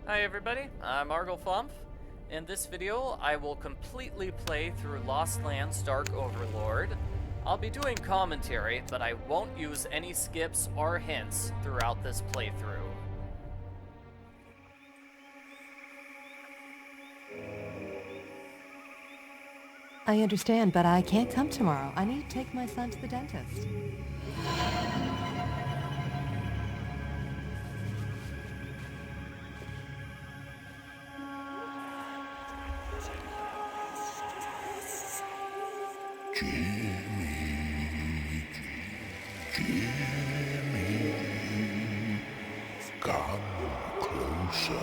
Hi everybody, I'm Argleflumph. In this video, I will completely play through Lost Lands Dark Overlord. I'll be doing commentary, but I won't use any skips or hints throughout this playthrough. I understand, but I can't come tomorrow. I need to take my son to the dentist. Jimmy, come closer.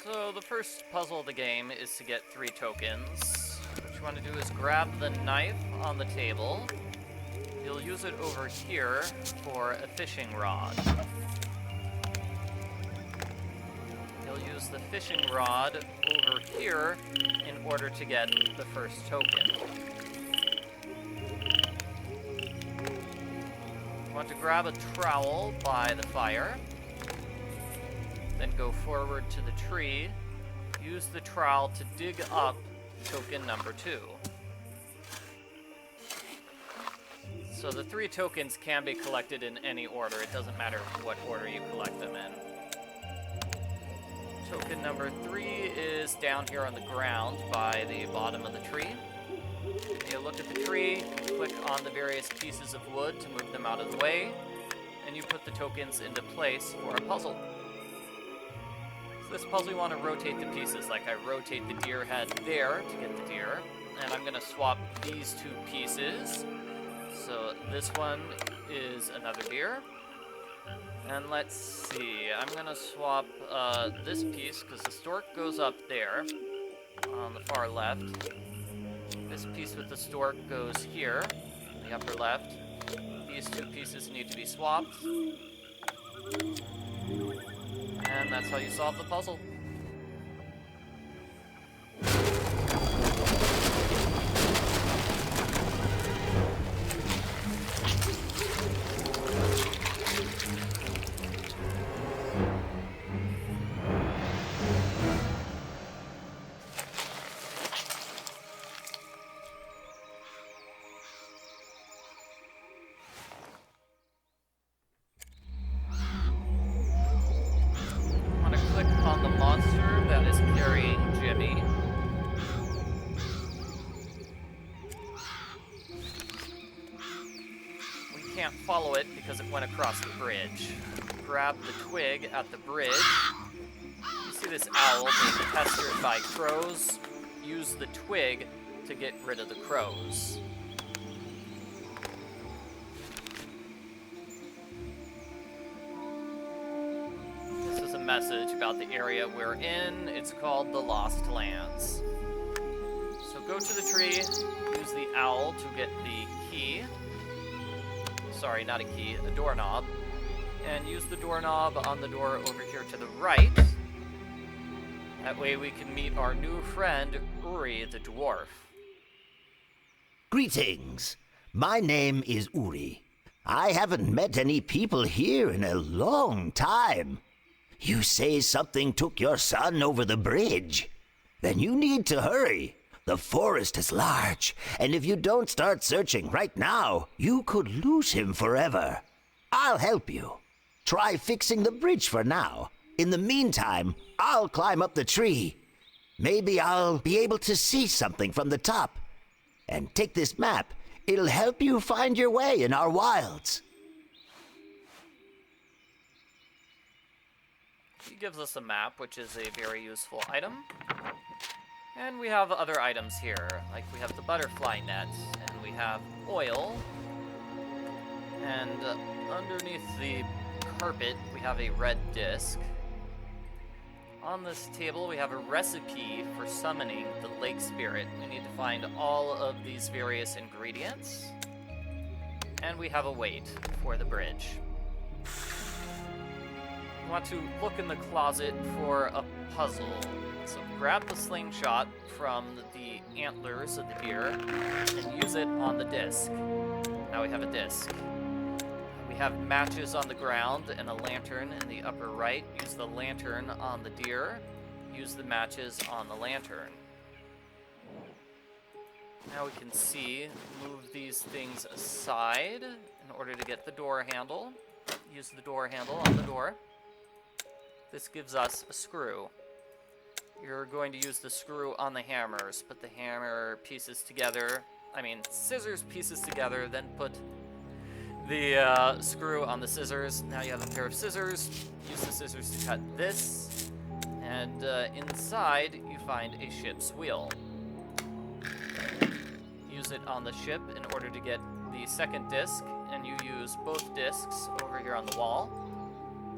So the first puzzle of the game is to get 3 tokens. What you want to do is grab the knife on the table. You'll use it over here for a fishing rod. You'll use the fishing rod over here in order to get the first token. You want to grab a trowel by the fire. Then go forward to the tree. Use the trowel to dig up token number 2. So the 3 tokens can be collected in any order. It doesn't matter what order you collect them in. Token number 3 is down here on the ground by the bottom of the tree. You look at the tree, click on the various pieces of wood to move them out of the way, and you put the tokens into place for a puzzle. This puzzle, you want to rotate the pieces, like I rotate the deer head there to get the deer, and I'm going to swap these 2 pieces. So this one is another deer, and let's see, I'm going to swap this piece, because the stork goes up there, on the far left. This piece with the stork goes here, in the upper left. These 2 pieces need to be swapped. And that's how you solve the puzzle. On the monster that is carrying Jimmy. We can't follow it because it went across the bridge. Grab the twig at the bridge. You see this owl being pestered by crows? Use the twig to get rid of the crows. Message about the area we're in. It's called the Lost Lands. So go to the tree, use the owl to get the key. Sorry, not a key, a doorknob. And use the doorknob on the door over here to the right. That way we can meet our new friend, Uri the dwarf. Greetings. My name is Uri. I haven't met any people here in a long time. You say something took your son over the bridge? Then you need to hurry. The forest is large, and if you don't start searching right now, you could lose him forever. I'll help you. Try fixing the bridge for now. In the meantime, I'll climb up the tree. Maybe I'll be able to see something from the top. And take this map. It'll help you find your way in our wilds. He gives us a map, which is a very useful item. And we have other items here, like we have the butterfly net, and we have oil. And underneath the carpet, we have a red disc. On this table, we have a recipe for summoning the lake spirit. We need to find all of these various ingredients. And we have a weight for the bridge. We want to look in the closet for a puzzle. So grab the slingshot from the antlers of the deer and use it on the disc. Now we have a disc. We have matches on the ground and a lantern in the upper right. Use the lantern on the deer. Use the matches on the lantern. Now we can see, move these things aside in order to get the door handle. Use the door handle on the door. This gives us a screw. You're going to use the screw on the hammers. Put the hammer pieces together. Scissors pieces together, then put the screw on the scissors. Now you have a pair of scissors. Use the scissors to cut this. And inside, you find a ship's wheel. Use it on the ship in order to get the second disc, and you use both discs over here on the wall.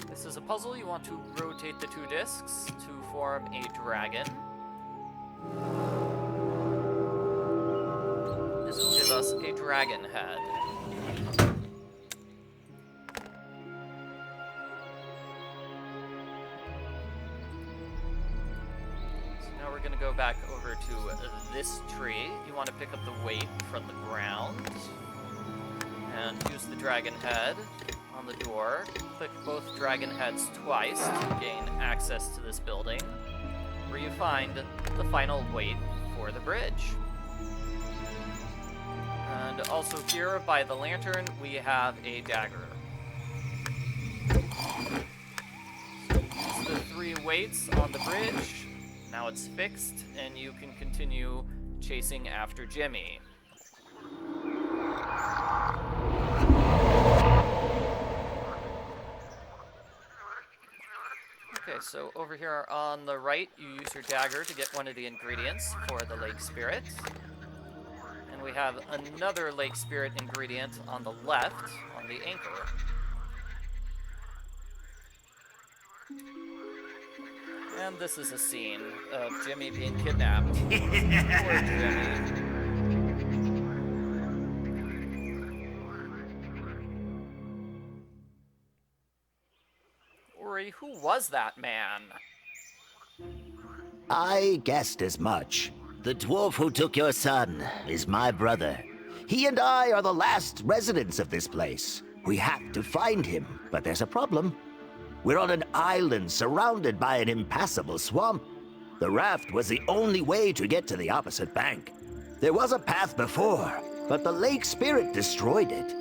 This is a puzzle. You want to rotate the two discs to form a dragon. This will give us a dragon head. We're going to go back over to this tree. You want to pick up the weight from the ground and use the dragon head on the door. Click both dragon heads twice to gain access to this building, where you find the final weight for the bridge. And also here by the lantern, we have a dagger. Use the 3 weights on the bridge. Now it's fixed, and you can continue chasing after Jimmy. Okay, so over here on the right, you use your dagger to get one of the ingredients for the lake spirit. And we have another lake spirit ingredient on the left, on the anchor. And this is a scene of Jimmy being kidnapped. Poor Jimmy. Ori, who was that man? I guessed as much. The dwarf who took your son is my brother. He and I are the last residents of this place. We have to find him, but there's a problem. We're on an island surrounded by an impassable swamp. The raft was the only way to get to the opposite bank. There was a path before, but the lake spirit destroyed it.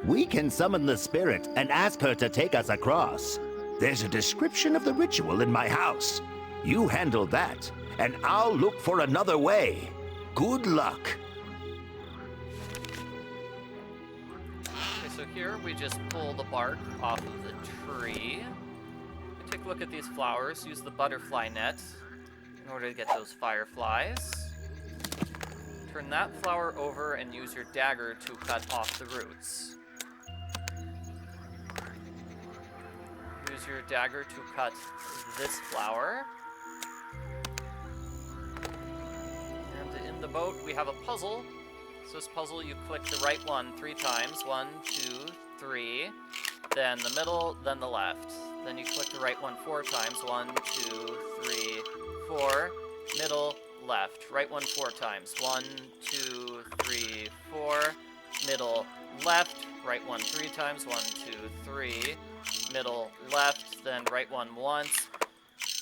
We can summon the spirit and ask her to take us across. There's a description of the ritual in my house. You handle that, and I'll look for another way. Good luck. Okay, so here we just pull the bark off of the tree. We take a look at these flowers, use the butterfly net in order to get those fireflies. Turn that flower over and use your dagger to cut off the roots. Use your dagger to cut this flower. And in the boat, we have a puzzle. So this puzzle, you click the right one 3 times. 1, 2, 3. Then the middle, then the left. Then you click the right one 4 times. 1, 2, 3, 4. Middle, left. Right one 4 times. 1, 2, 3, 4. Middle, left. Right one 3 times. 1, 2, 3. Middle, left. Then right one once.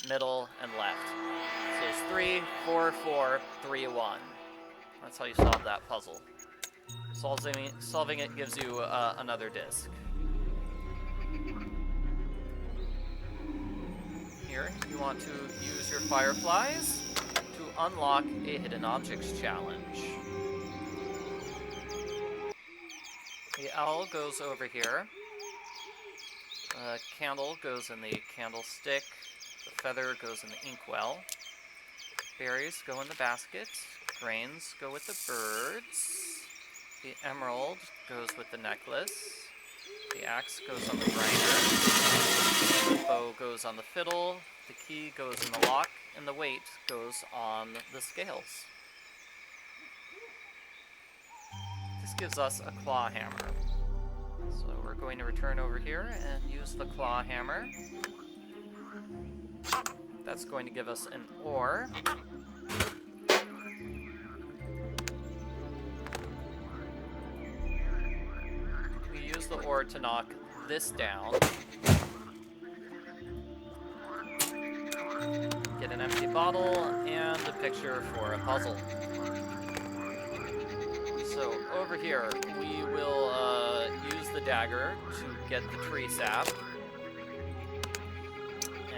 Middle, and left. So it's 3, 4, 4, 3, 1. That's how you solve that puzzle. Solving it gives you another disc. Here, you want to use your fireflies to unlock a hidden objects challenge. The owl goes over here. The candle goes in the candlestick. The feather goes in the inkwell. Berries go in the basket. Grains go with the birds. The emerald goes with the necklace. The axe goes on the grinder. The bow goes on the fiddle. The key goes in the lock. And the weight goes on the scales. This gives us a claw hammer. So we're going to return over here and use the claw hammer. That's going to give us an ore. We use the ore to knock this down. Get an empty bottle and a picture for a puzzle. So over here, we will use the dagger to get the tree sap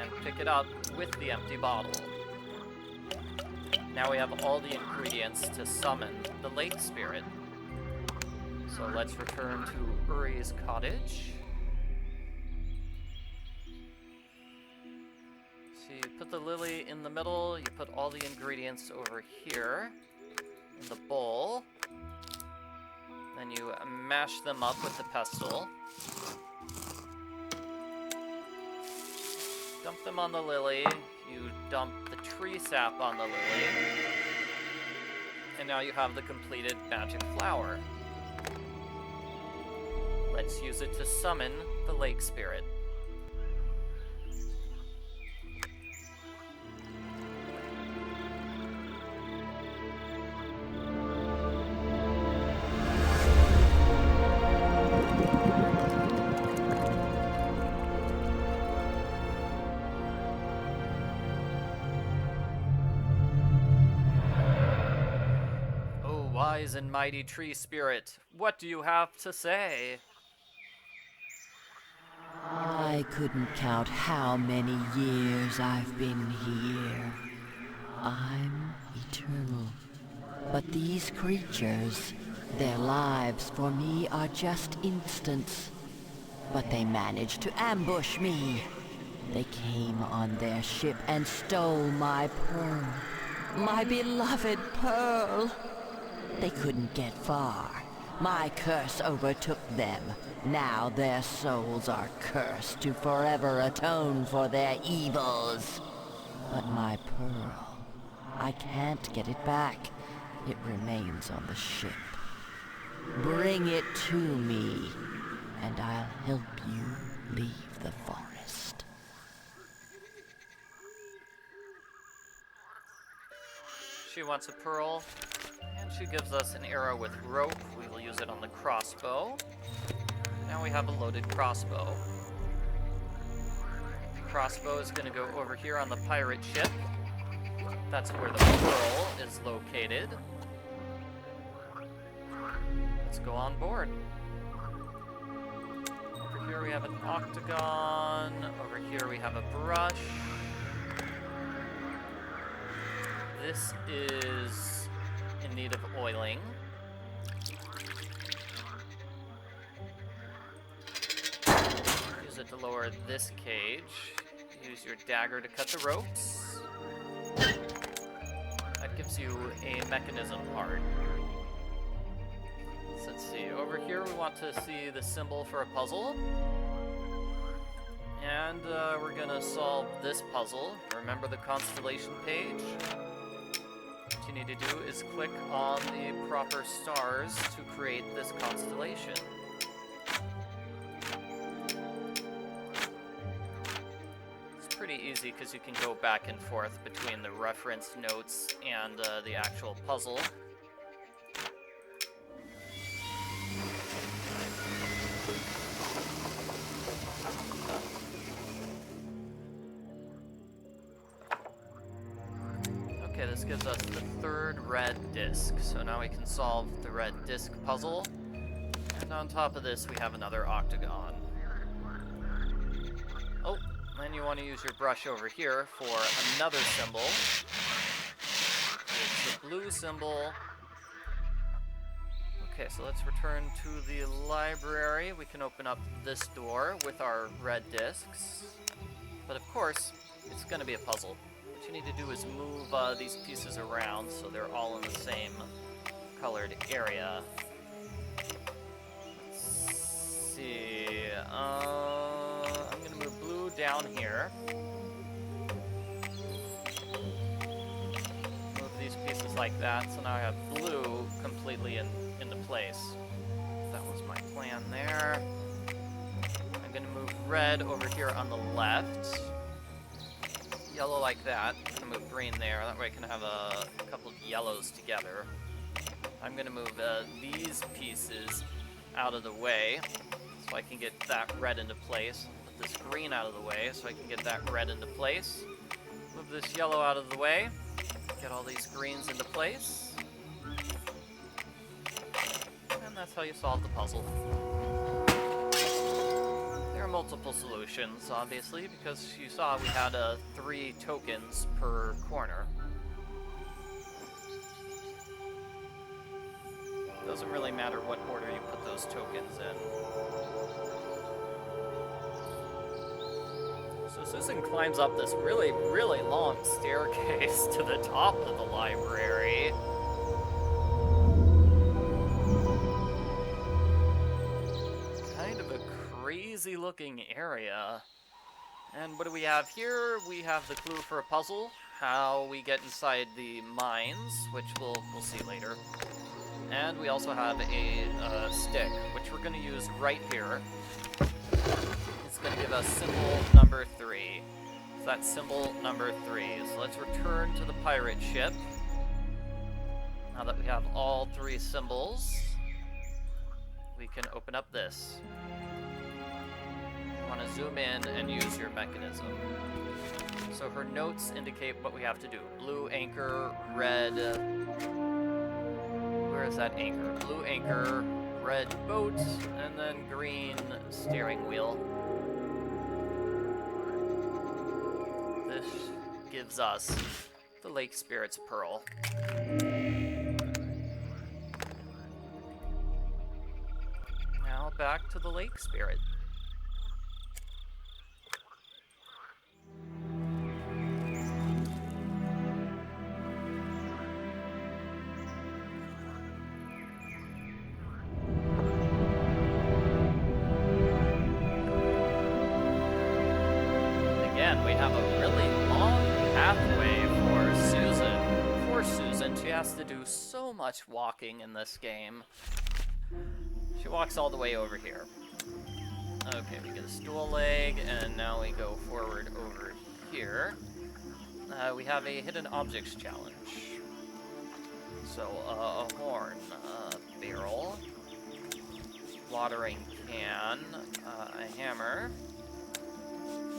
and pick it up with the empty bottle. Now we have all the ingredients to summon the lake spirit. So let's return to Uri's cottage. So you put the lily in the middle, you put all the ingredients over here in the bowl. Then you mash them up with the pestle. Dump them on the lily. You dump the tree sap on the lily. And now you have the completed magic flower. Let's use it to summon the lake spirit. Wise and mighty tree spirit, what do you have to say? I couldn't count how many years I've been here. I'm eternal. But these creatures, their lives for me are just instants. But they managed to ambush me. They came on their ship and stole my pearl. My beloved pearl. They couldn't get far. My curse overtook them. Now their souls are cursed to forever atone for their evils. But my pearl, I can't get it back. It remains on the ship. Bring it to me, and I'll help you leave the forest. She wants a pearl, and she gives us an arrow with rope. We will use it on the crossbow. Now we have a loaded crossbow. The crossbow is going to go over here on the pirate ship. That's where the pearl is located. Let's go on board. Over here we have an octagon. Over here we have a brush. This is in need of oiling. Use it to lower this cage. Use your dagger to cut the ropes. That gives you a mechanism part. So let's see. Over here we want to see the symbol for a puzzle. And we're gonna solve this puzzle. Remember the constellation page? What you need to do is click on the proper stars to create this constellation. It's pretty easy because you can go back and forth between the reference notes and the actual puzzle. Okay, this gives us the third red disc. So now we can solve the red disc puzzle. And on top of this, we have another octagon. Oh, and you want to use your brush over here for another symbol. It's the blue symbol. Okay, so let's return to the library. We can open up this door with our red discs. But of course, it's going to be a puzzle. What you need to do is move these pieces around so they're all in the same colored area. Let's see. I'm gonna move blue down here. Move these pieces like that, so now I have blue completely into place. That was my plan there. I'm gonna move red over here on the left. Yellow like that. I'm gonna move green there. That way I can have a couple of yellows together. I'm gonna move these pieces out of the way so I can get that red into place. Put this green out of the way so I can get that red into place. Move this yellow out of the way. Get all these greens into place. And that's how you solve the puzzle. There are multiple solutions, obviously, because you saw we had 3 tokens per corner. Doesn't really matter what order you put those tokens in. So Susan climbs up this really, really long staircase to the top of the library. Kind of a crazy looking area. And what do we have here? We have the clue for a puzzle, how we get inside the mines, which we'll see later. And we also have a stick, which we're going to use right here. It's going to give us symbol number 3. So that's symbol number 3. So let's return to the pirate ship. Now that we have all 3 symbols, we can open up this. You want to zoom in and use your mechanism. So her notes indicate what we have to do. Blue anchor, red... Where is that anchor? Blue anchor, red boat, and then green steering wheel. This gives us the Lake Spirit's Pearl. Now back to the Lake Spirit. We have a really long pathway for Susan. She has to do so much walking in this game. She walks all the way over here. Okay, we get a stool leg, and now we go forward over here. We have a hidden objects challenge. So, a horn, a barrel, watering can, a hammer,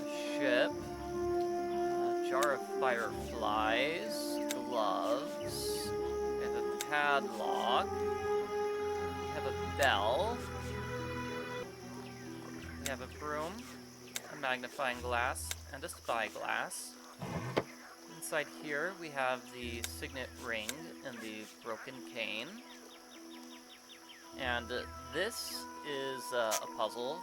a ship, a jar of fireflies, gloves, we have a padlock, we have a bell, we have a broom, a magnifying glass, and a spyglass. Inside here we have the signet ring and the broken cane. And this is a puzzle.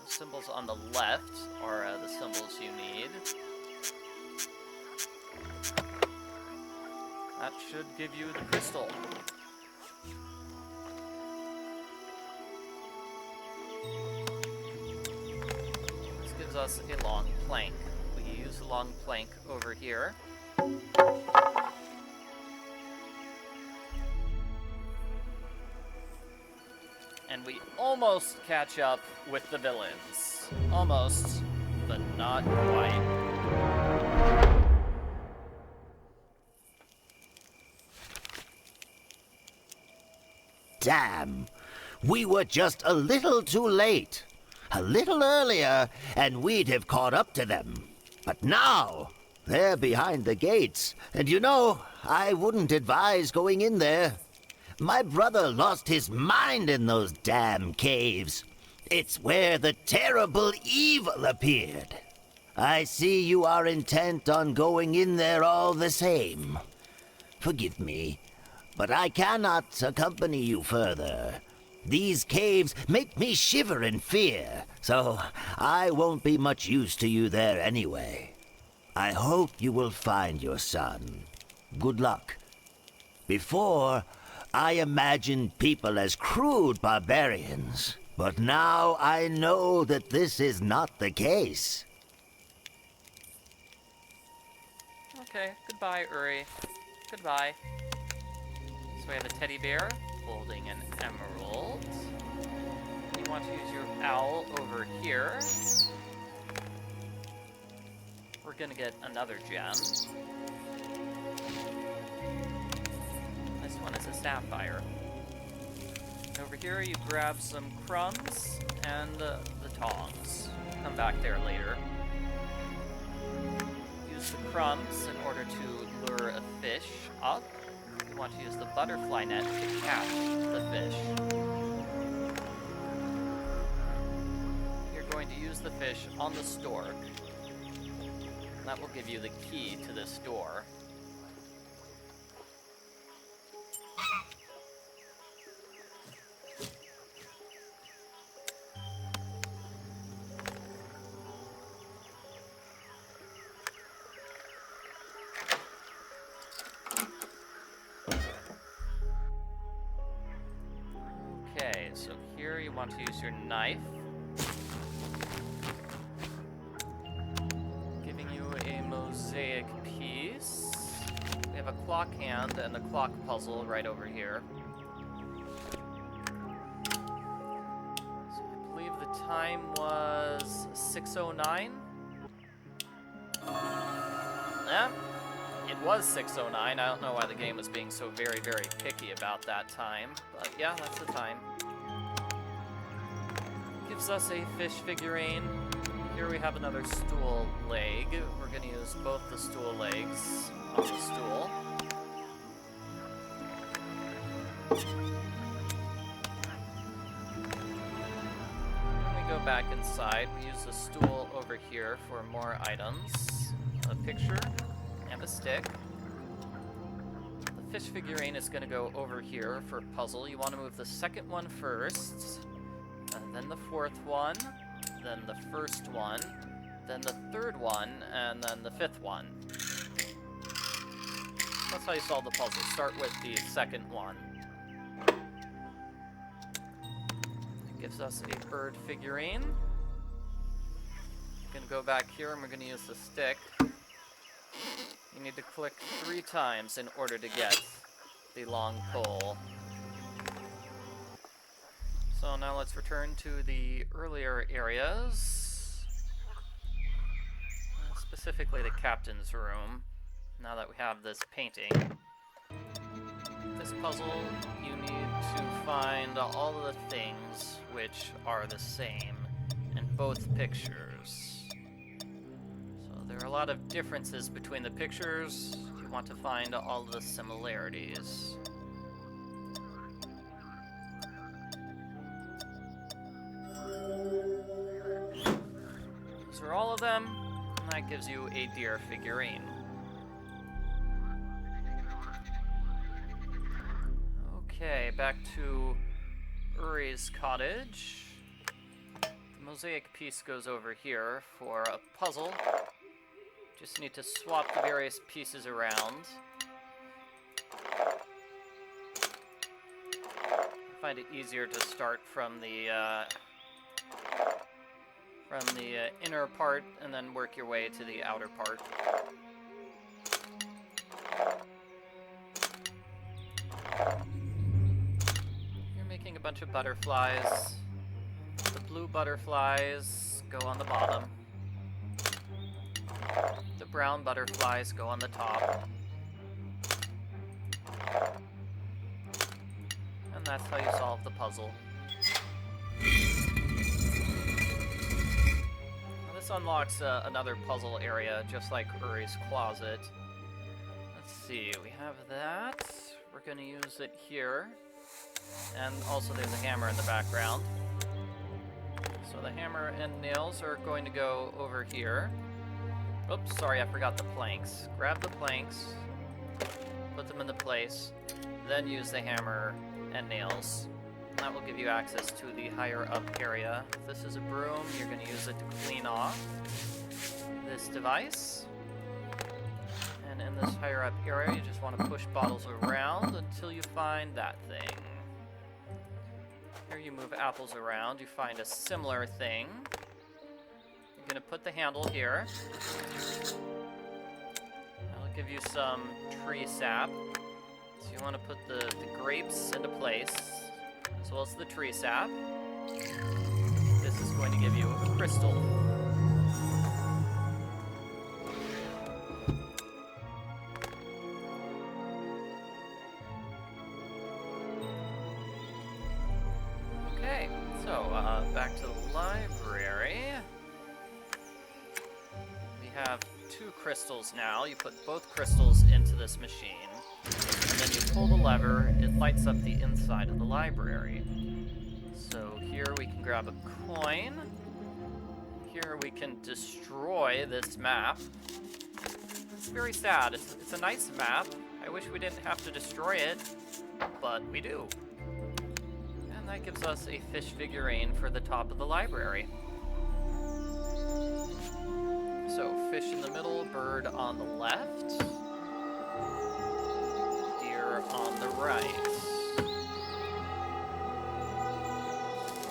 The symbols on the left are the symbols you need. That should give you the crystal. This gives us a long plank. We use the long plank over here. And we almost catch up with the villains. Almost, but not quite. Damn, we were just a little too late. A little earlier, and we'd have caught up to them. But now, they're behind the gates, and you know, I wouldn't advise going in there. My brother lost his mind in those damn caves. It's where the terrible evil appeared. I see you are intent on going in there all the same. Forgive me, but I cannot accompany you further. These caves make me shiver in fear, so I won't be much use to you there anyway. I hope you will find your son. Good luck. Before, I imagined people as crude barbarians, But now I know that this is not the case. Okay, goodbye, Uri. Goodbye. So we have a teddy bear holding an emerald. You want to use your owl over here. We're gonna get another gem. This one is a sapphire. Over here you grab some crumbs and the tongs. Come back there later. Use the crumbs in order to lure a fish up. You want to use the butterfly net to catch the fish. You're going to use the fish on the stork. And that will give you the key to this door. Okay, so here you want to use your knife. Giving you a mosaic piece. We have a clock hand and a clock puzzle right over here. So I believe the time was 6:09. Yeah, it was 6:09. I don't know why the game was being so very, very picky about that time, but yeah, that's the time. Gives us a fish figurine. Here we have another stool leg. We're going to use both the stool legs on the stool. When we go back inside, we use the stool over here for more items. A picture and a stick. The fish figurine is going to go over here for a puzzle. You want to move the second one first, and then the fourth one, then the first one, then the third one, and then the fifth one. That's how you solve the puzzle. Start with the second one. It gives us a bird figurine. We're going to go back here and we're going to use the stick. You need to click 3 times in order to get the long pole. So now let's return to the earlier areas, specifically the captain's room, now that we have this painting. This puzzle, you need to find all of the things which are the same in both pictures. So there are a lot of differences between the pictures. You want to find all of the similarities. Those are all of them, and that gives you a deer figurine. Okay, back to Uri's cottage. The mosaic piece goes over here for a puzzle. Just need to swap the various pieces around. I find it easier to start from the inner part and then work your way to the outer part. You're making a bunch of butterflies. The blue butterflies go on the bottom. The brown butterflies go on the top. And that's how you solve the puzzle. Now this unlocks another puzzle area, just like Uri's closet. Let's see, we have that. We're going to use it here. And also there's a hammer in the background. So the hammer and nails are going to go over here. Oops, sorry, I forgot the planks. Grab the planks, put them into place, then use the hammer and nails. And that will give you access to the higher up area. If this is a broom, you're going to use it to clean off this device. And in this higher up area, you just want to push bottles around until you find that thing. Here you move apples around, you find a similar thing. You're gonna put the handle here. I'll give you some tree sap. So you want to put the grapes into place, as well as the tree sap. This is going to give you a crystal. Okay, so back to the library. We have 2 crystals now. You put both crystals into this machine, and then you pull the lever, it lights up the inside of the library. So here we can grab a coin. Here we can destroy this map. It's very sad. It's a nice map. I wish we didn't have to destroy it, but we do. And that gives us a fish figurine for the top of the library. So, fish in the middle, bird on the left, deer on the right.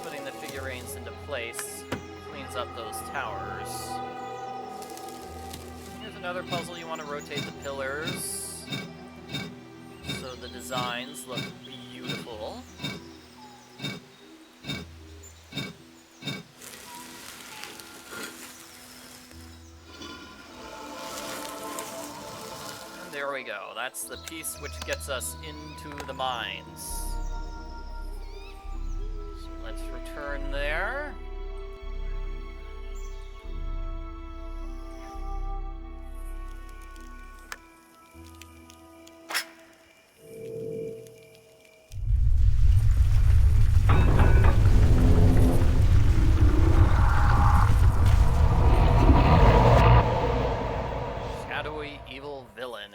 Putting the figurines into place cleans up those towers. Here's another puzzle. You want to rotate the pillars so the designs look beautiful. There we go. That's the piece which gets us into the mines. So let's return there.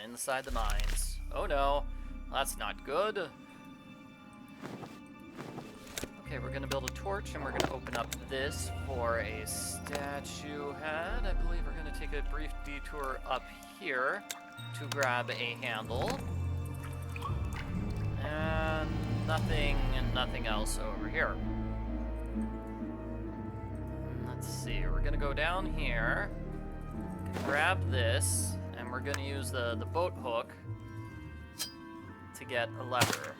Inside the mines. Oh no, that's not good. Okay, we're gonna build a torch and we're gonna open up this for a statue head. I believe we're gonna take a brief detour up here to grab a handle. And nothing else over here. Let's see, we're gonna go down here, grab this, and we're going to use the boat hook to get a lever,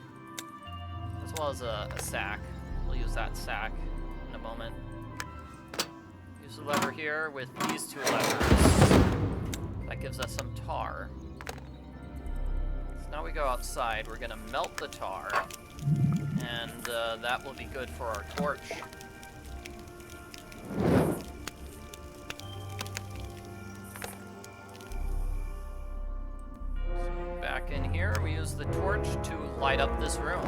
as well as a sack. We'll use that sack in a moment. Use the lever here with these 2 levers. That gives us some tar. So now we go outside. We're going to melt the tar, and that will be good for our torch. Back in here, we use the torch to light up this room.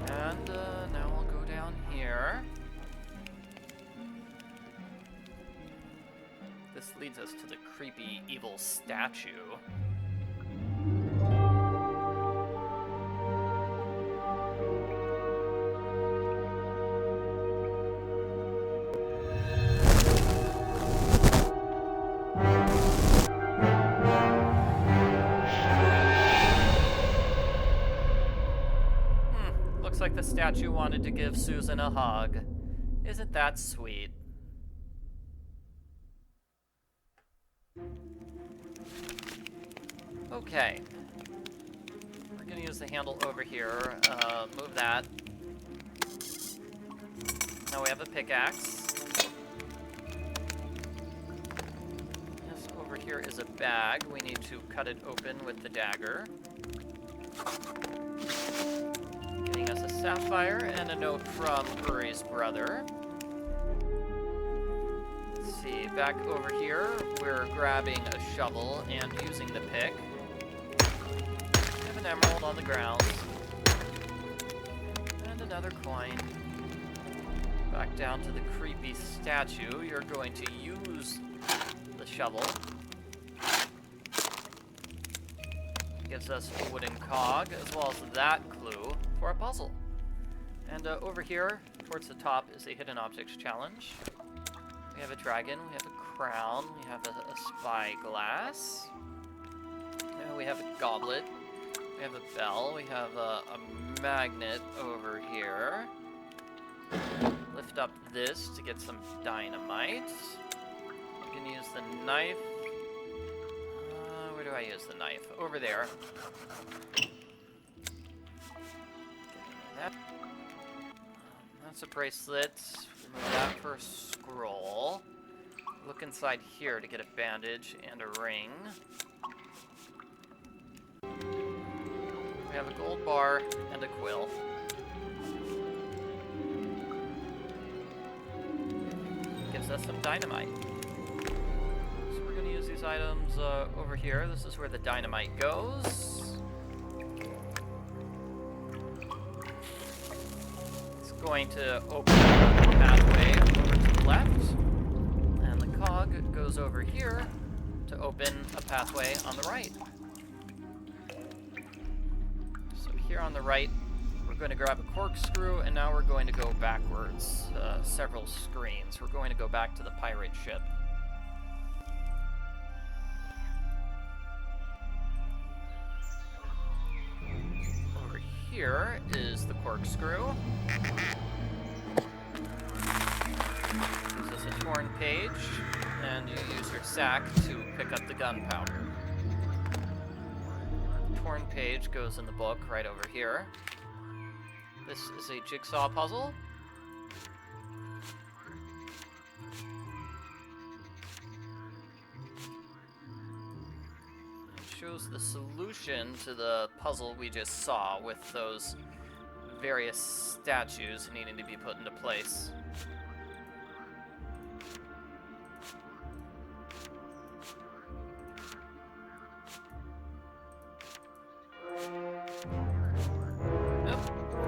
And now we'll go down here. This leads us to the creepy, evil statue. Like the statue wanted to give Susan a hug. Isn't that sweet? Okay. We're gonna use the handle over here. Move that. Now we have a pickaxe. This over here is a bag. We need to cut it open with the dagger. Getting us a sapphire and a note from Uri's brother. Let's see, back over here, we're grabbing a shovel and using the pick. We have an emerald on the ground. And another coin. Back down to the creepy statue. You're going to use the shovel. Gives us a wooden cog, as well as that clue for a puzzle. And over here, towards the top, is a hidden objects challenge. We have a dragon, we have a crown, we have a spyglass. We have a goblet, We have a bell. We have a magnet over here. Lift up this to get some dynamite. You can use the knife. Where do I use the knife? Over there. That's a bracelet. Remove that for a scroll. Look inside here to get a bandage and a ring. We have a gold bar and a quill. Gives us some dynamite. So we're going to use these items over here. This is where the dynamite goes. It's going to open the pathway over to the left. And the cog goes over here to open a pathway on the right. So here on the right, we're going to grab a corkscrew, and now we're going to go backwards several screens. We're going to go back to the pirate ship. Over here is the corkscrew. Gives us a torn page, and you use your sack to pick up the gunpowder. Torn page goes in the book right over here. This is a jigsaw puzzle. It shows the solution to the puzzle we just saw with those various statues needing to be put into place.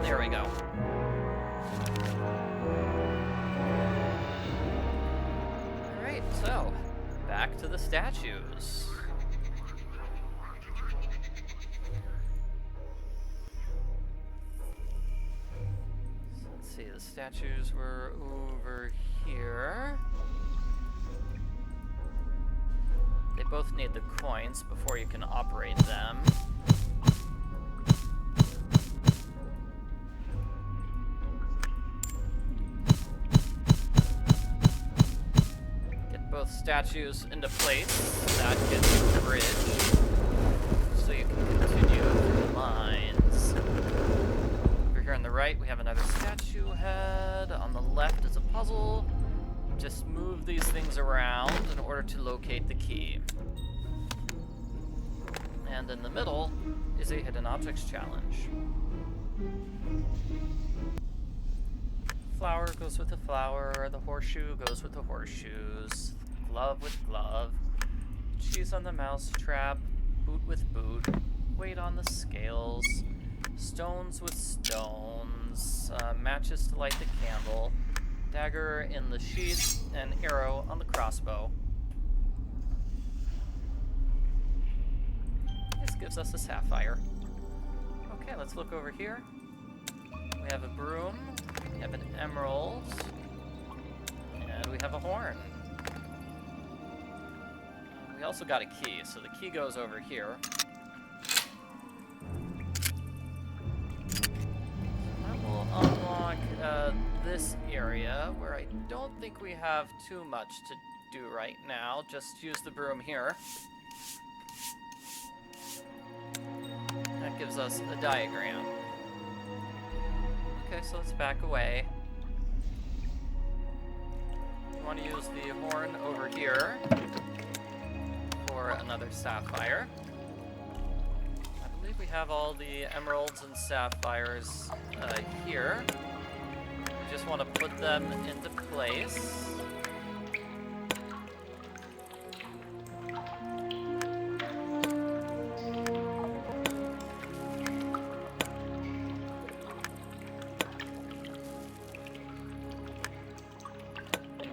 There we go. Alright, so back to the statues. So let's see, the statues were over here. They both need the coins before you can operate them. Both statues into place. That gets you the bridge, so you can continue through the lines. Over here on the right, we have another statue head. On the left is a puzzle. Just move these things around in order to locate the key. And in the middle is a hidden objects challenge. Flower goes with the flower, the horseshoe goes with the horseshoes, glove with glove, cheese on the mouse trap, boot with boot, weight on the scales, stones with stones, matches to light the candle, dagger in the sheath, and arrow on the crossbow. This gives us a sapphire. Okay, let's look over here. We have a broom, we have an emerald, and we have a horn. We also got a key, so the key goes over here. That will unlock this area, where I don't think we have too much to do right now. Just use the broom here. That gives us a diagram. Okay, so let's back away. We want to use the horn over here for another sapphire. I believe we have all the emeralds and sapphires here. We just want to put them into place.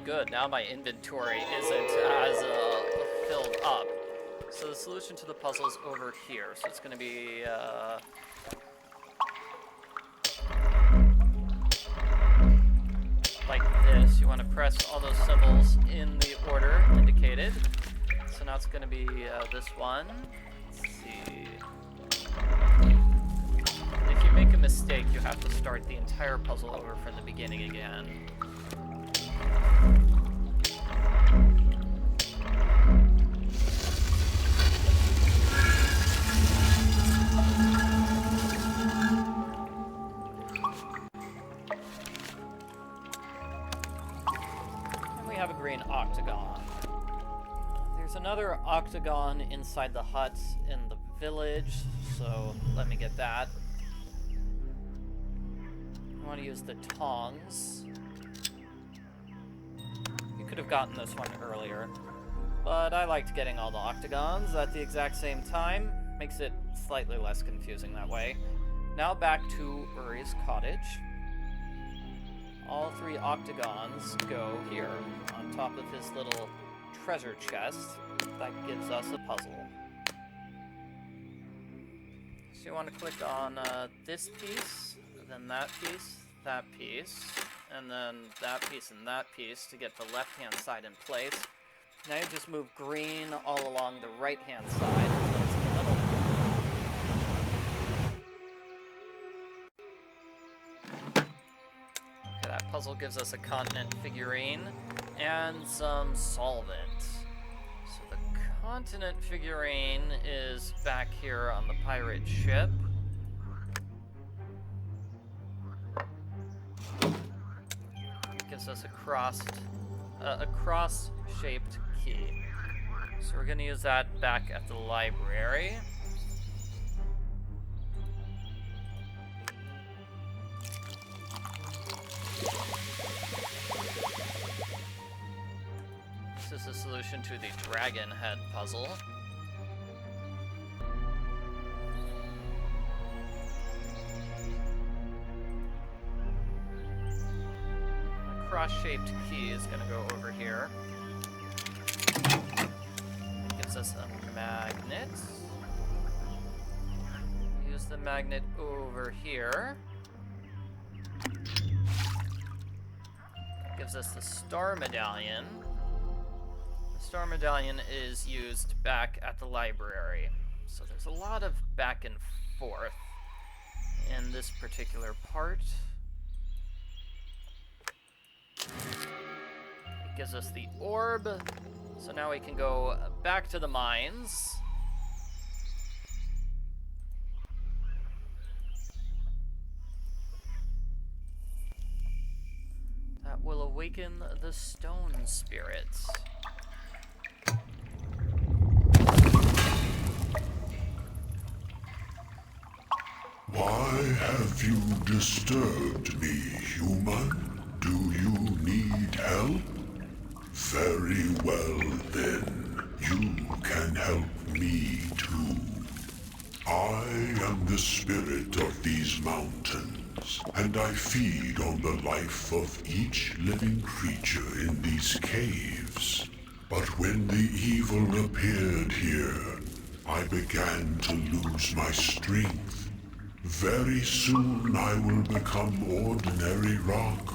Good, now my inventory isn't as filled up. So the solution to the puzzle is over here. So it's going to be like this. You want to press all those symbols in the order indicated. So now it's going to be this one. Let's see. make a mistake, you have to start the entire puzzle over from the beginning again. And we have a green octagon. There's another octagon inside the hut in the village, so let me get that. I want to use the tongs. You could have gotten this one earlier, but I liked getting all the octagons at the exact same time. Makes it slightly less confusing that way. Now back to Uri's cottage. All 3 octagons go here, on top of his little treasure chest. That gives us a puzzle. So you want to click on this piece, then that piece, and then that piece and that piece to get the left-hand side in place. Now you just move green all along the right-hand side. So it's in the middle. Okay, that puzzle gives us a continent figurine and some solvent. So the continent figurine is back here on the pirate ship. It gives us a cross-shaped key. So we're going to use that back at the library. This is the solution to the dragon head puzzle. A cross-shaped key is going to go over here. It gives us a magnet. Use the magnet over here. It gives us the star medallion. Star medallion is used back at the library. So there's a lot of back and forth in this particular part. It gives us the orb. So now we can go back to the mines. That will awaken the stone spirits. Why have you disturbed me, human? Do you need help? Very well then, you can help me too. I am the spirit of these mountains, and I feed on the life of each living creature in these caves. But when the evil appeared here, I began to lose my strength. Very soon I will become ordinary rock.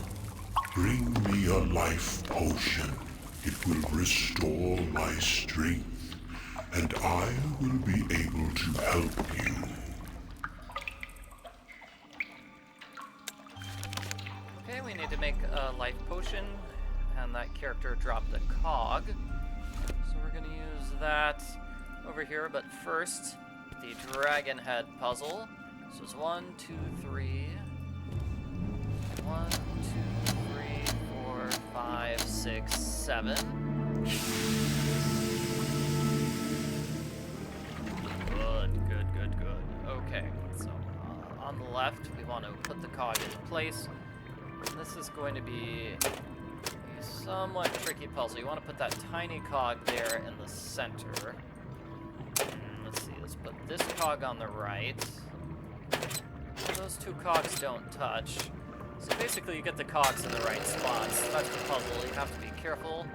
Bring me a life potion. It will restore my strength, and I will be able to help you. Okay, we need to make a life potion, and that character dropped a cog. So we're going to use that over here, but first, the dragon head puzzle. So it's 1, 2, 3. 1, 2, 3, 4, 5, 6, 7. Good. Okay, so on the left, we want to put the cog in place. This is going to be a somewhat tricky puzzle. You want to put that tiny cog there in the center. Let's see, let's put this cog on the right. Those 2 cogs don't touch. So basically you get the cogs in the right spots. That's the puzzle. You have to be careful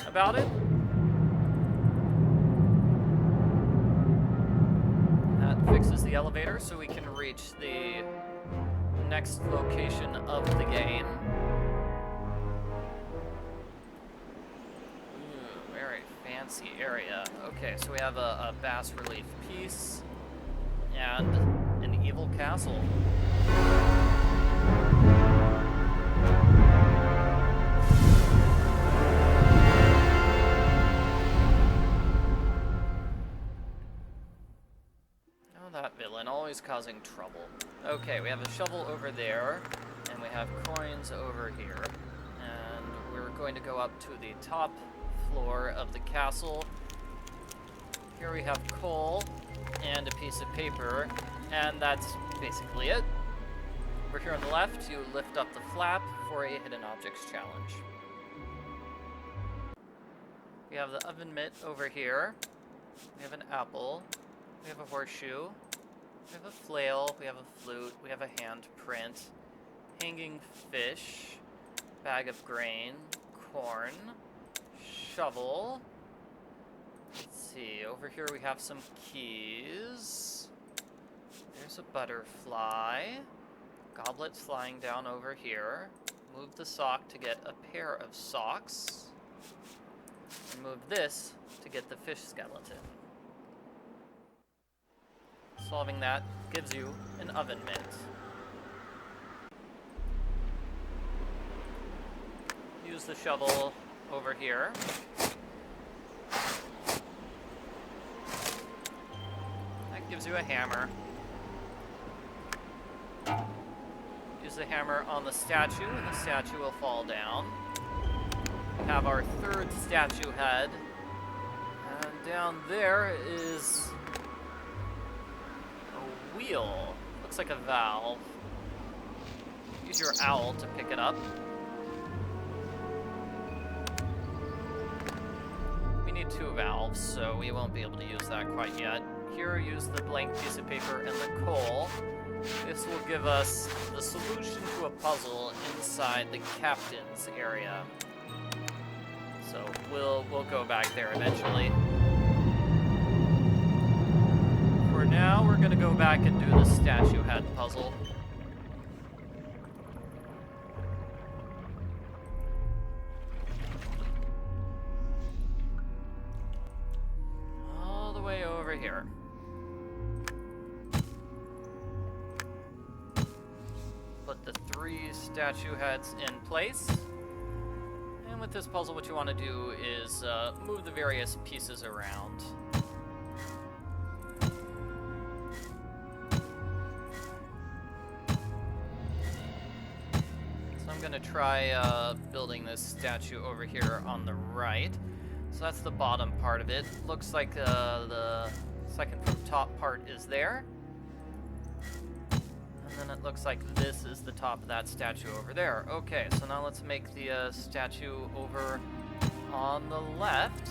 about it. That fixes the elevator so we can reach the next location of the game. Ooh, very fancy area. Okay, so we have a bas relief piece and an evil castle. is causing trouble. Okay, we have a shovel over there, and we have coins over here. And we're going to go up to the top floor of the castle. Here we have coal and a piece of paper, and that's basically it. Over here on the left, you lift up the flap for a hidden objects challenge. We have the oven mitt over here. We have an apple. We have a horseshoe. We have a flail. We have a flute. We have a handprint. Hanging fish. Bag of grain. Corn. Shovel. Let's see. Over here we have some keys. There's a butterfly. Goblets flying down over here. Move the sock to get a pair of socks. And move this to get the fish skeleton. Solving that gives you an oven mitt. Use the shovel over here. That gives you a hammer. Use the hammer on the statue, and the statue will fall down. We have our third statue head. And down there is a wheel. Looks like a valve. Use your owl to pick it up. We need 2 valves, so we won't be able to use that quite yet. Here, use the blank piece of paper and the coal. This will give us the solution to a puzzle inside the captain's area. So we'll go back there eventually. For now, we're gonna go back and do the statue head puzzle. All the way over here. Put the 3 statue heads in place. And with this puzzle, what you want to do is move the various pieces around. So I'm going to try building this statue over here on the right. So that's the bottom part of it. Looks like the second from top part is there. And then it looks like this is the top of that statue over there. Okay, so now let's make the statue over on the left.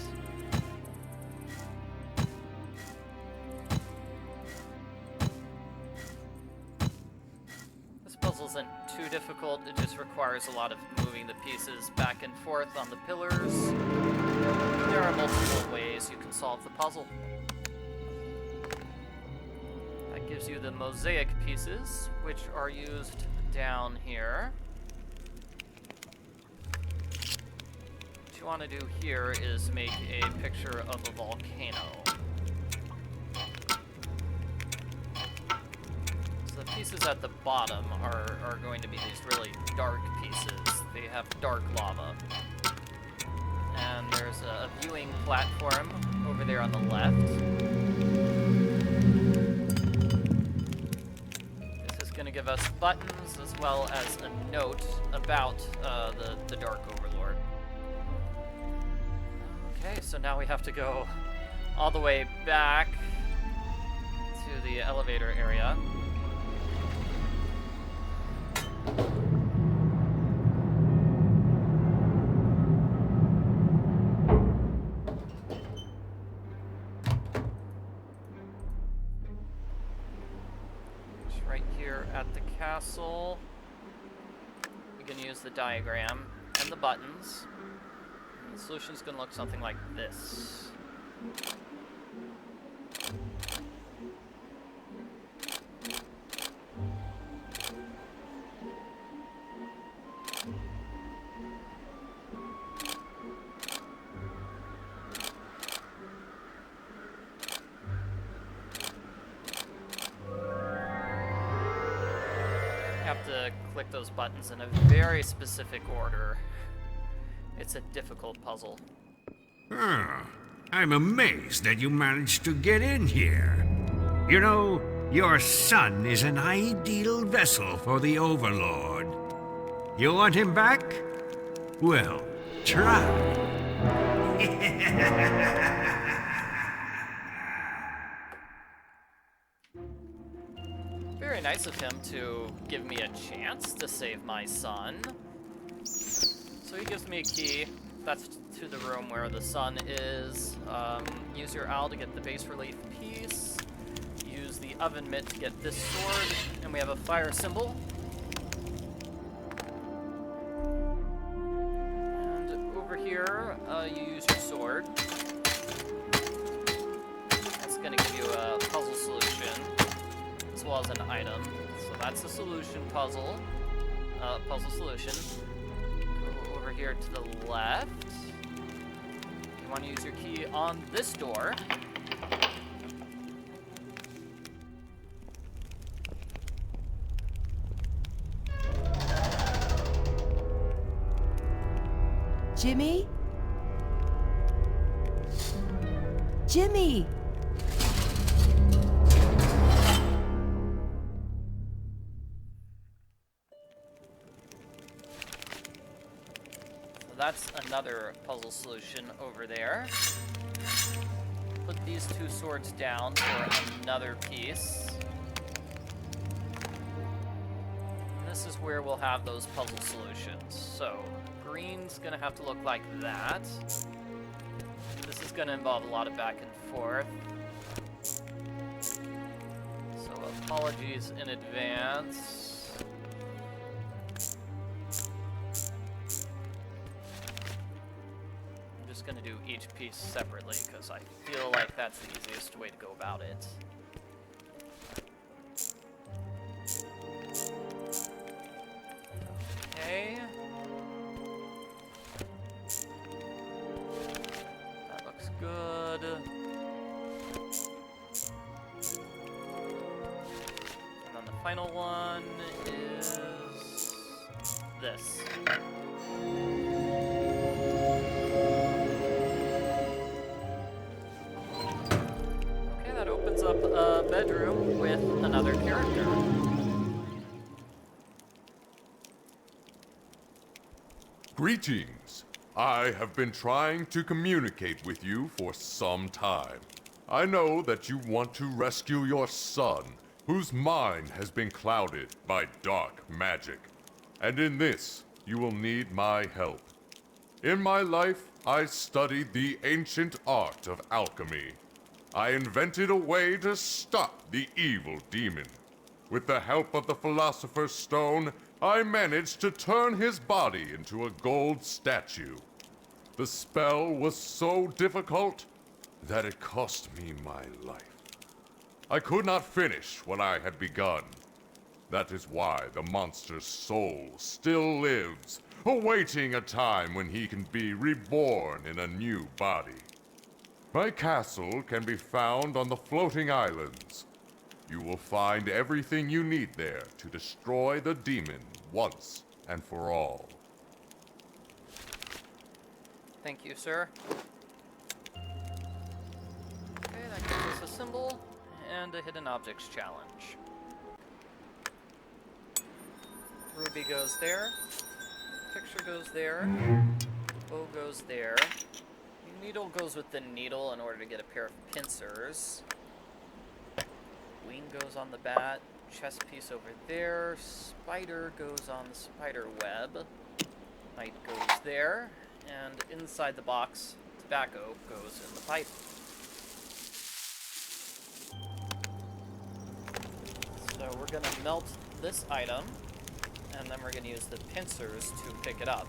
This puzzle isn't too difficult. It just requires a lot of moving the pieces back and forth on the pillars. There are multiple ways you can solve the puzzle. Gives you the mosaic pieces, which are used down here. What you want to do here is make a picture of a volcano. So the pieces at the bottom are going to be these really dark pieces. They have dark lava. And there's a viewing platform over there on the left. Going to give us buttons as well as a note about the Dark Overlord. Okay, so now we have to go all the way back to the elevator area. At the castle, we can use the diagram and the buttons. And the solution is going to look something like this. Have to click those buttons in a very specific order. It's a difficult puzzle. I'm amazed that you managed to get in here. You know, Your son is an ideal vessel for the Overlord. You want him back? Well, try. Very nice of him to give me a chance to save my son. So he gives me a key. That's to the room where the sun is. Use your owl to get the bas relief piece. Use the oven mitt to get this sword. And we have a fire symbol. And over here, you use your sword. That's going to give you a puzzle solution, as well as an item. So that's a solution puzzle. Puzzle solution. Go over here to the left. You want to use your key on this door. Jimmy? Jimmy! That's another puzzle solution over there. Put these two swords down for another piece. And this is where we'll have those puzzle solutions. So, green's gonna have to look like that. This is gonna involve a lot of back and forth. So, apologies in advance. Going to do each piece separately because I feel like that's the easiest way to go about it. Okay. That looks good. And then the final one is this. Up a bedroom with another character. Greetings. I have been trying to communicate with you for some time. I know that you want to rescue your son, whose mind has been clouded by dark magic. And in this, you will need my help. In my life, I studied the ancient art of alchemy. I invented a way to stop the evil demon. With the help of the Philosopher's Stone, I managed to turn his body into a gold statue. The spell was so difficult that it cost me my life. I could not finish what I had begun. That is why the monster's soul still lives, awaiting a time when he can be reborn in a new body. My castle can be found on the floating islands. You will find everything you need there to destroy the demon once and for all. Thank you, sir. Okay, that gives us a symbol and a hidden objects challenge. Ruby goes there. Picture goes there. Bow goes there. Needle goes with the needle in order to get a pair of pincers. Wing goes on the bat. Chest piece over there. Spider goes on the spider web. Knight goes there. And inside the box, tobacco goes in the pipe. So we're going to melt this item, and then we're going to use the pincers to pick it up.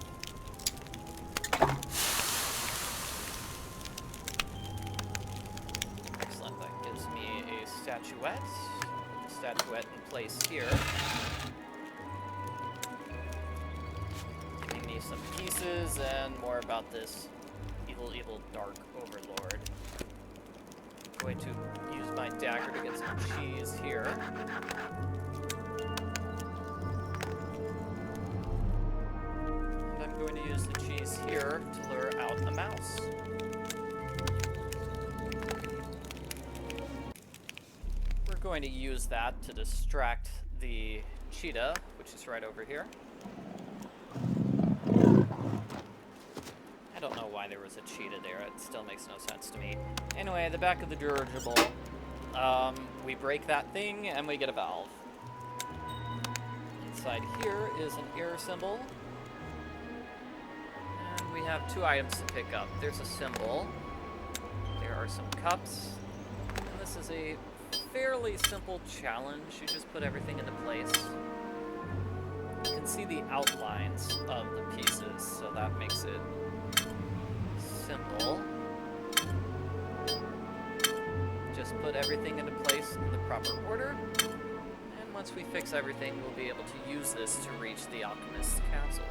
Statuette. Put the statuette in place here. Giving me some pieces and more about this evil, dark Overlord. I'm going to use my dagger to get some cheese here. And I'm going to use the cheese here to lure out a mouse. going to use that to distract the cheetah, which is right over here. I don't know why there was a cheetah there. It still makes no sense to me. Anyway, the back of the dirigible. We break that thing and we get a valve. Inside here is an air symbol. And we have 2 items to pick up. There's a symbol. There are some cups. And this is a fairly simple challenge. You just put everything into place. You can see the outlines of the pieces, so that makes it simple. Just put everything into place in the proper order. And once we fix everything, we'll be able to use this to reach the alchemist's castle.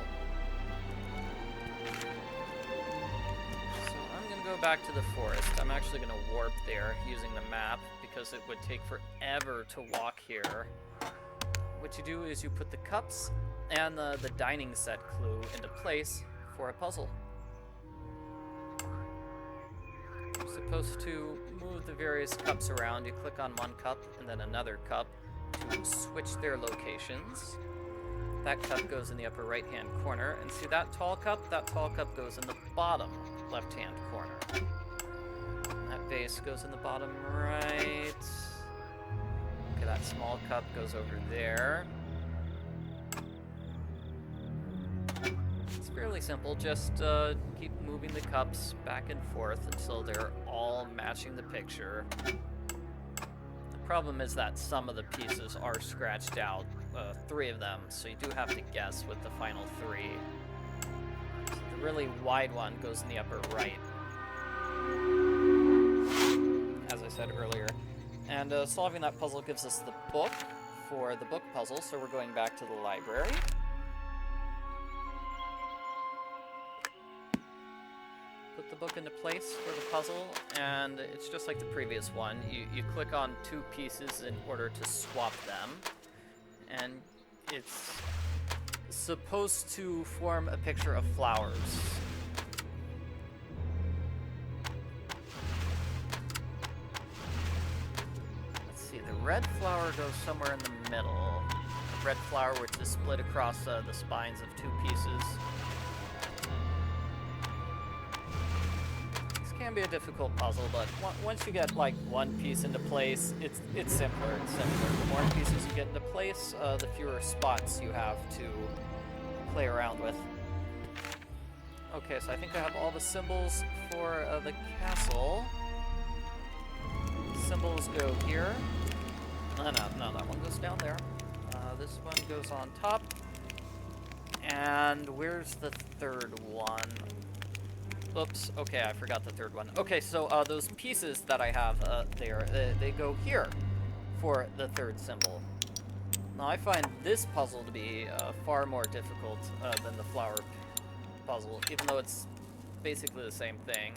So I'm going to go back to the forest. I'm actually going to warp there using the map because it would take forever to walk here. What you do is you put the cups and the dining set clue into place for a puzzle. You're supposed to move the various cups around. You click on one cup and then another cup to switch their locations. That cup goes in the upper right-hand corner. And see that tall cup? That tall cup goes in the bottom left-hand corner. And that vase goes in the bottom right. Okay, that small cup goes over there. It's fairly simple. Just keep moving the cups back and forth until they're all matching the picture. The problem is that some of the pieces are scratched out, 3 of them, so you do have to guess with the final 3. So the really wide one goes in the upper right, as I said earlier. And solving that puzzle gives us the book for the book puzzle, so we're going back to the library. Put the book into place for the puzzle, and it's just like the previous one. You click on 2 pieces in order to swap them, and it's supposed to form a picture of flowers. Let's see, the red flower goes somewhere in the middle. The red flower, which is split across the spines of 2 pieces. Can be a difficult puzzle, but once you get like 1 piece into place, it's simpler and simpler. The more pieces you get into place, the fewer spots you have to play around with. Okay, so I think I have all the symbols for the castle. Symbols go here. No, that one goes down there. This one goes on top. And where's the 3rd one? Oops, okay, I forgot the 3rd one. Okay, so those pieces that I have there, they go here for the 3rd symbol. Now, I find this puzzle to be far more difficult than the flower puzzle, even though it's basically the same thing.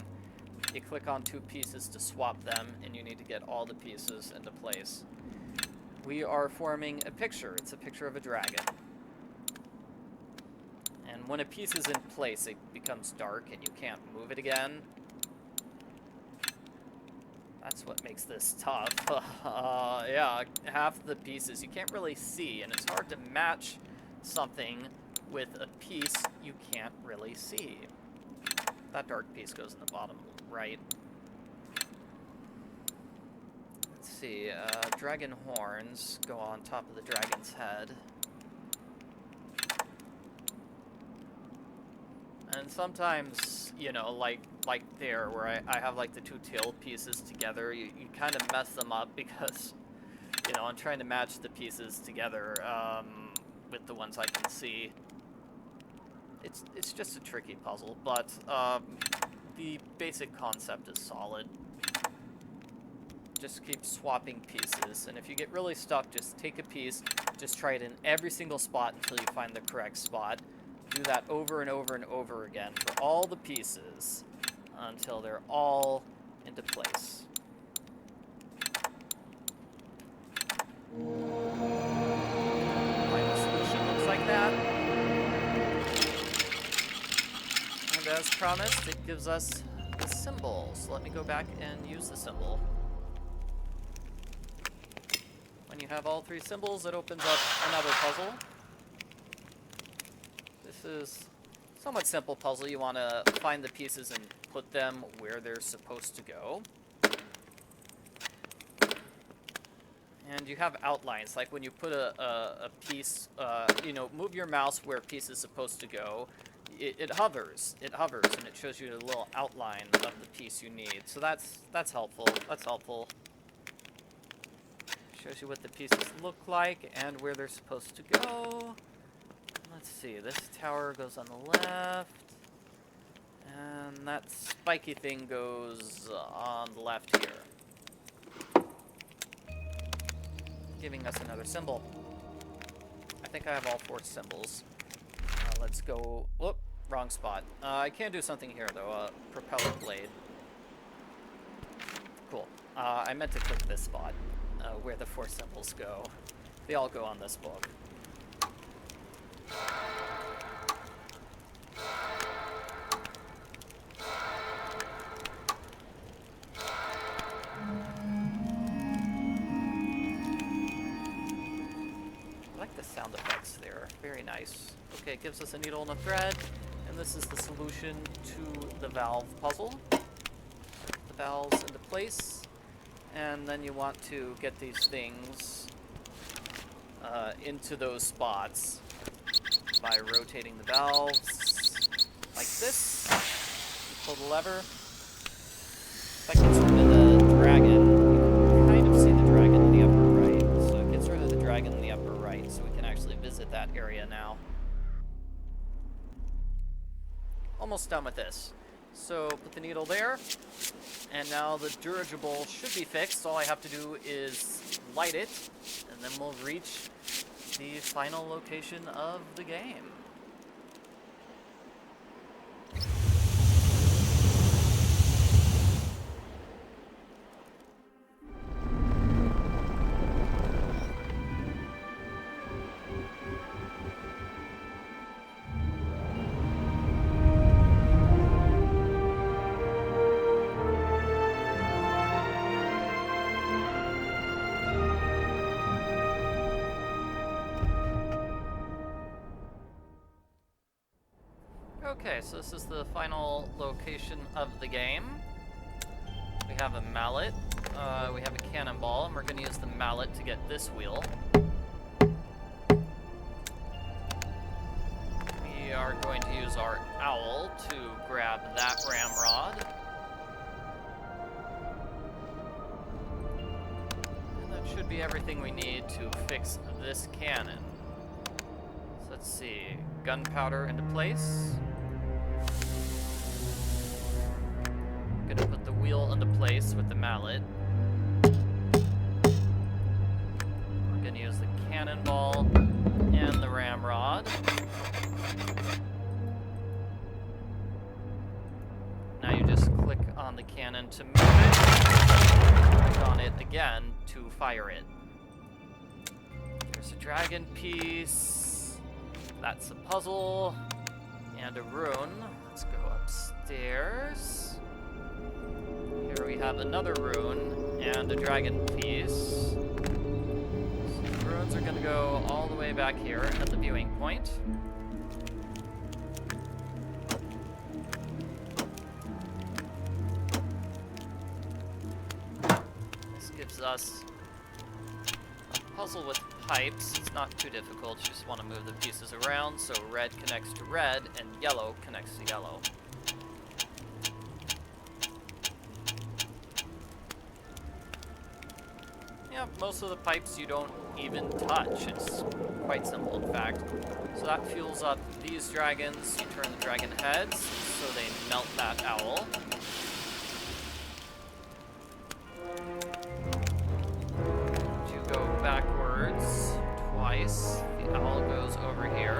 You click on 2 pieces to swap them, and you need to get all the pieces into place. We are forming a picture. It's a picture of a dragon. And when a piece is in place, it becomes dark and you can't move it again. That's what makes this tough. Yeah, half the pieces you can't really see, and it's hard to match something with a piece you can't really see. That dark piece goes in the bottom right. Let's see, dragon horns go on top of the dragon's head. And sometimes, you know, like there, where I have like the 2 tail pieces together, you kind of mess them up because, you know, I'm trying to match the pieces together with the ones I can see. It's just a tricky puzzle, but the basic concept is solid. Just keep swapping pieces, and if you get really stuck, just take a piece, just try it in every single spot until you find the correct spot. Do that over and over and over again for all the pieces until they're all into place. Final solution looks like that. And as promised, it gives us the symbol. So let me go back and use the symbol. have all 3 symbols, it opens up another puzzle. This is a somewhat simple puzzle. You want to find the pieces and put them where they're supposed to go. And you have outlines, like when you put a piece, you know, move your mouse where a piece is supposed to go. It hovers, and it shows you a little outline of the piece you need. So that's helpful. That's helpful. Shows you what the pieces look like and where they're supposed to go. Let's see, this tower goes on the left, and that spiky thing goes on the left here, giving us another symbol. I think I have all 4 symbols. Let's go. Whoop, wrong spot. I can do something here though. Propeller blade. Cool. I meant to click this spot where the 4 symbols go. They all go on this book. Sound effects there. Very nice. Okay, it gives us a needle and a thread, and this is the solution to the valve puzzle. Put the valves into place, and then you want to get these things into those spots by rotating the valves like this. You pull the lever. That gets rid of the dragon. You can kind of see the dragon in the upper right, so it gets rid of the dragon in the upper right, so we can actually visit that area now. Almost done with this. So put the needle there, and now the dirigible should be fixed. All I have to do is light it, and then we'll reach the final location of the game. Okay, so this is the final location of the game. We have a mallet, we have a cannonball, and we're going to use the mallet to get this wheel. We are going to use our owl to grab that ramrod. And that should be everything we need to fix this cannon. So let's see, gunpowder into place. Gonna put the wheel into place with the mallet. We're gonna use the cannonball and the ramrod. Now you just click on the cannon to move it, click on it again to fire it. There's a dragon piece. That's a puzzle and a rune. Let's go upstairs. Here we have another rune and a dragon piece. So the runes are going to go all the way back here at the viewing point. This gives us a puzzle with pipes. It's not too difficult. You just want to move the pieces around so red connects to red and yellow connects to yellow. Most of the pipes you don't even touch. It's quite simple, in fact. So that fuels up these dragons. You turn the dragon heads so they melt that owl. You go backwards twice. The owl goes over here,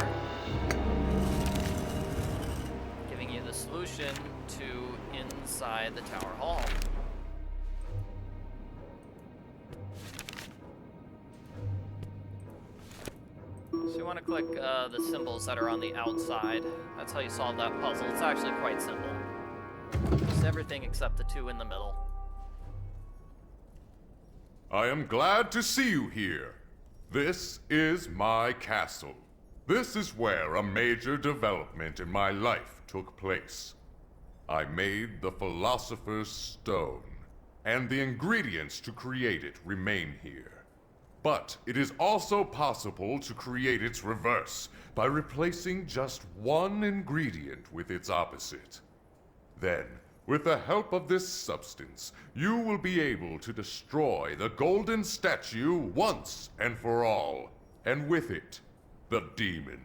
giving you the solution to inside the tower hall. So you want to click the symbols that are on the outside. That's how you solve that puzzle. It's actually quite simple. Just everything except the 2 in the middle. I am glad to see you here. This is my castle. This is where a major development in my life took place. I made the Philosopher's Stone, and the ingredients to create it remain here. But it is also possible to create its reverse by replacing just one ingredient with its opposite. Then, with the help of this substance, you will be able to destroy the golden statue once and for all, and with it, the demon.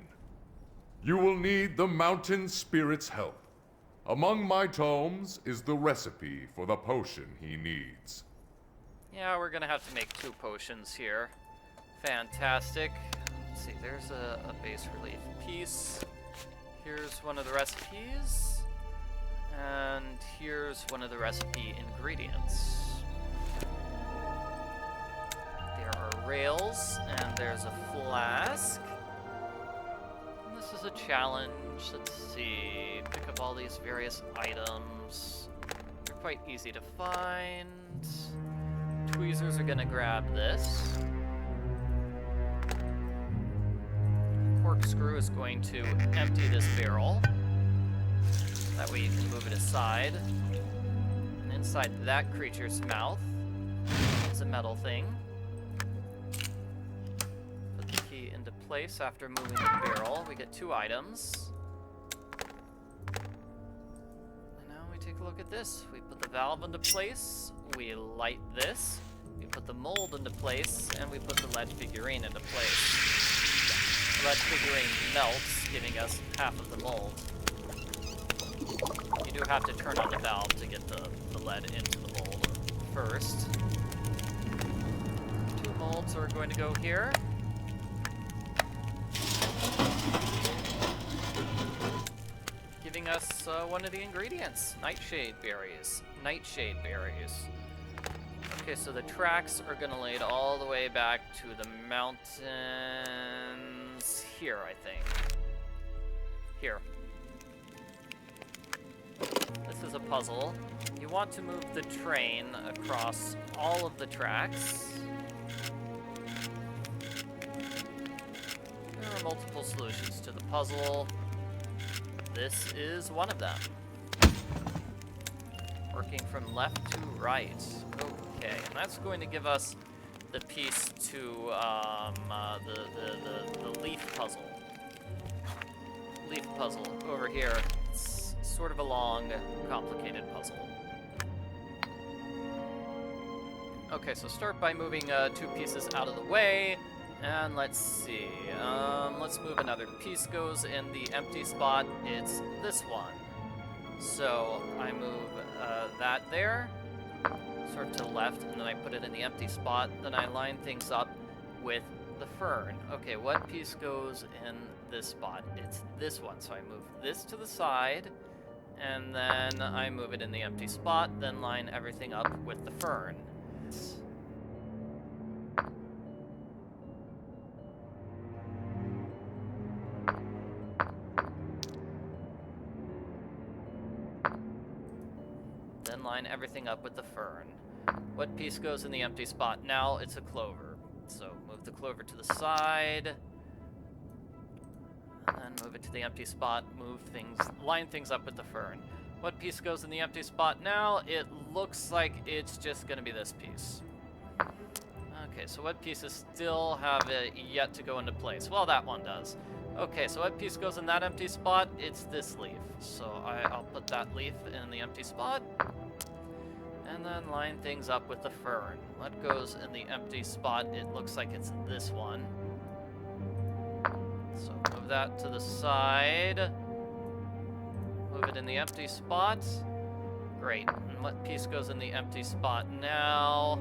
You will need the mountain spirit's help. Among my tomes is the recipe for the potion he needs. Yeah, we're gonna have to make 2 potions here. Fantastic. Let's see, there's a base relief piece. Here's one of the recipes. And here's one of the recipe ingredients. There are rails, and there's a flask. And this is a challenge. Let's see. Pick up all these various items. They're quite easy to find. Tweezers are gonna grab this. Corkscrew is going to empty this barrel. That way you can move it aside. And inside that creature's mouth is a metal thing. Put the key into place after moving the barrel. We get 2 items. And now we take a look at this. We put the valve into place. We light this. We put the mold into place. And we put the lead figurine into place. The lead figurine melts, giving us half of the mold. You do have to turn on the valve to get the lead into the mold first. 2 molds are going to go here. Giving us one of the ingredients, nightshade berries. Nightshade berries. Okay, so the tracks are going to lead all the way back to the mountains here, I think. Here. This is a puzzle. You want to move the train across all of the tracks. There are multiple solutions to the puzzle. This is one of them. Working from left to right. Okay, and that's going to give us the piece to the leaf puzzle. Leaf puzzle over here. It's sort of a long, complicated puzzle. Okay, so start by moving 2 pieces out of the way, and let's see. Let's move another piece. Goes in the empty spot. It's this one. So I move that there, sort of to the left, and then I put it in the empty spot. Then I line things up with the fern. Okay, what piece goes in this spot? It's this one. So I move this to the side, and then I move it in the empty spot, then line everything up with the fern. Then line everything up with the fern. What piece goes in the empty spot? Now it's a clover. So move the clover to the side, and then move it to the empty spot, line things up with the fern. What piece goes in the empty spot now? It looks like it's just gonna be this piece. Okay, so what pieces still have yet to go into place? Well, that one does. Okay, so what piece goes in that empty spot? It's this leaf. So I'll put that leaf in the empty spot, and then line things up with the fern. What goes in the empty spot? It looks like it's this one. So move that to the side. Move it in the empty spot. Great. And what piece goes in the empty spot now?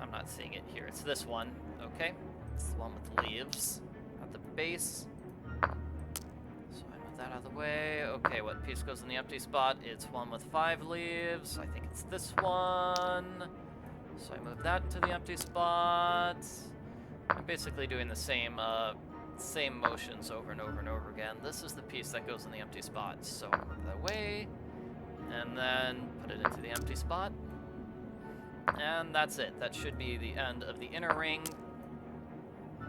I'm not seeing it here. It's this one. Okay. It's the one with leaves at the base. So I move that out of the way. Okay, what piece goes in the empty spot? It's one with 5 leaves. I think it's this one. So I move that to the empty spot. I'm basically doing the same motions over and over and over again. This is the piece that goes in the empty spot. So move that away, and then put it into the empty spot. And that's it. That should be the end of the inner ring.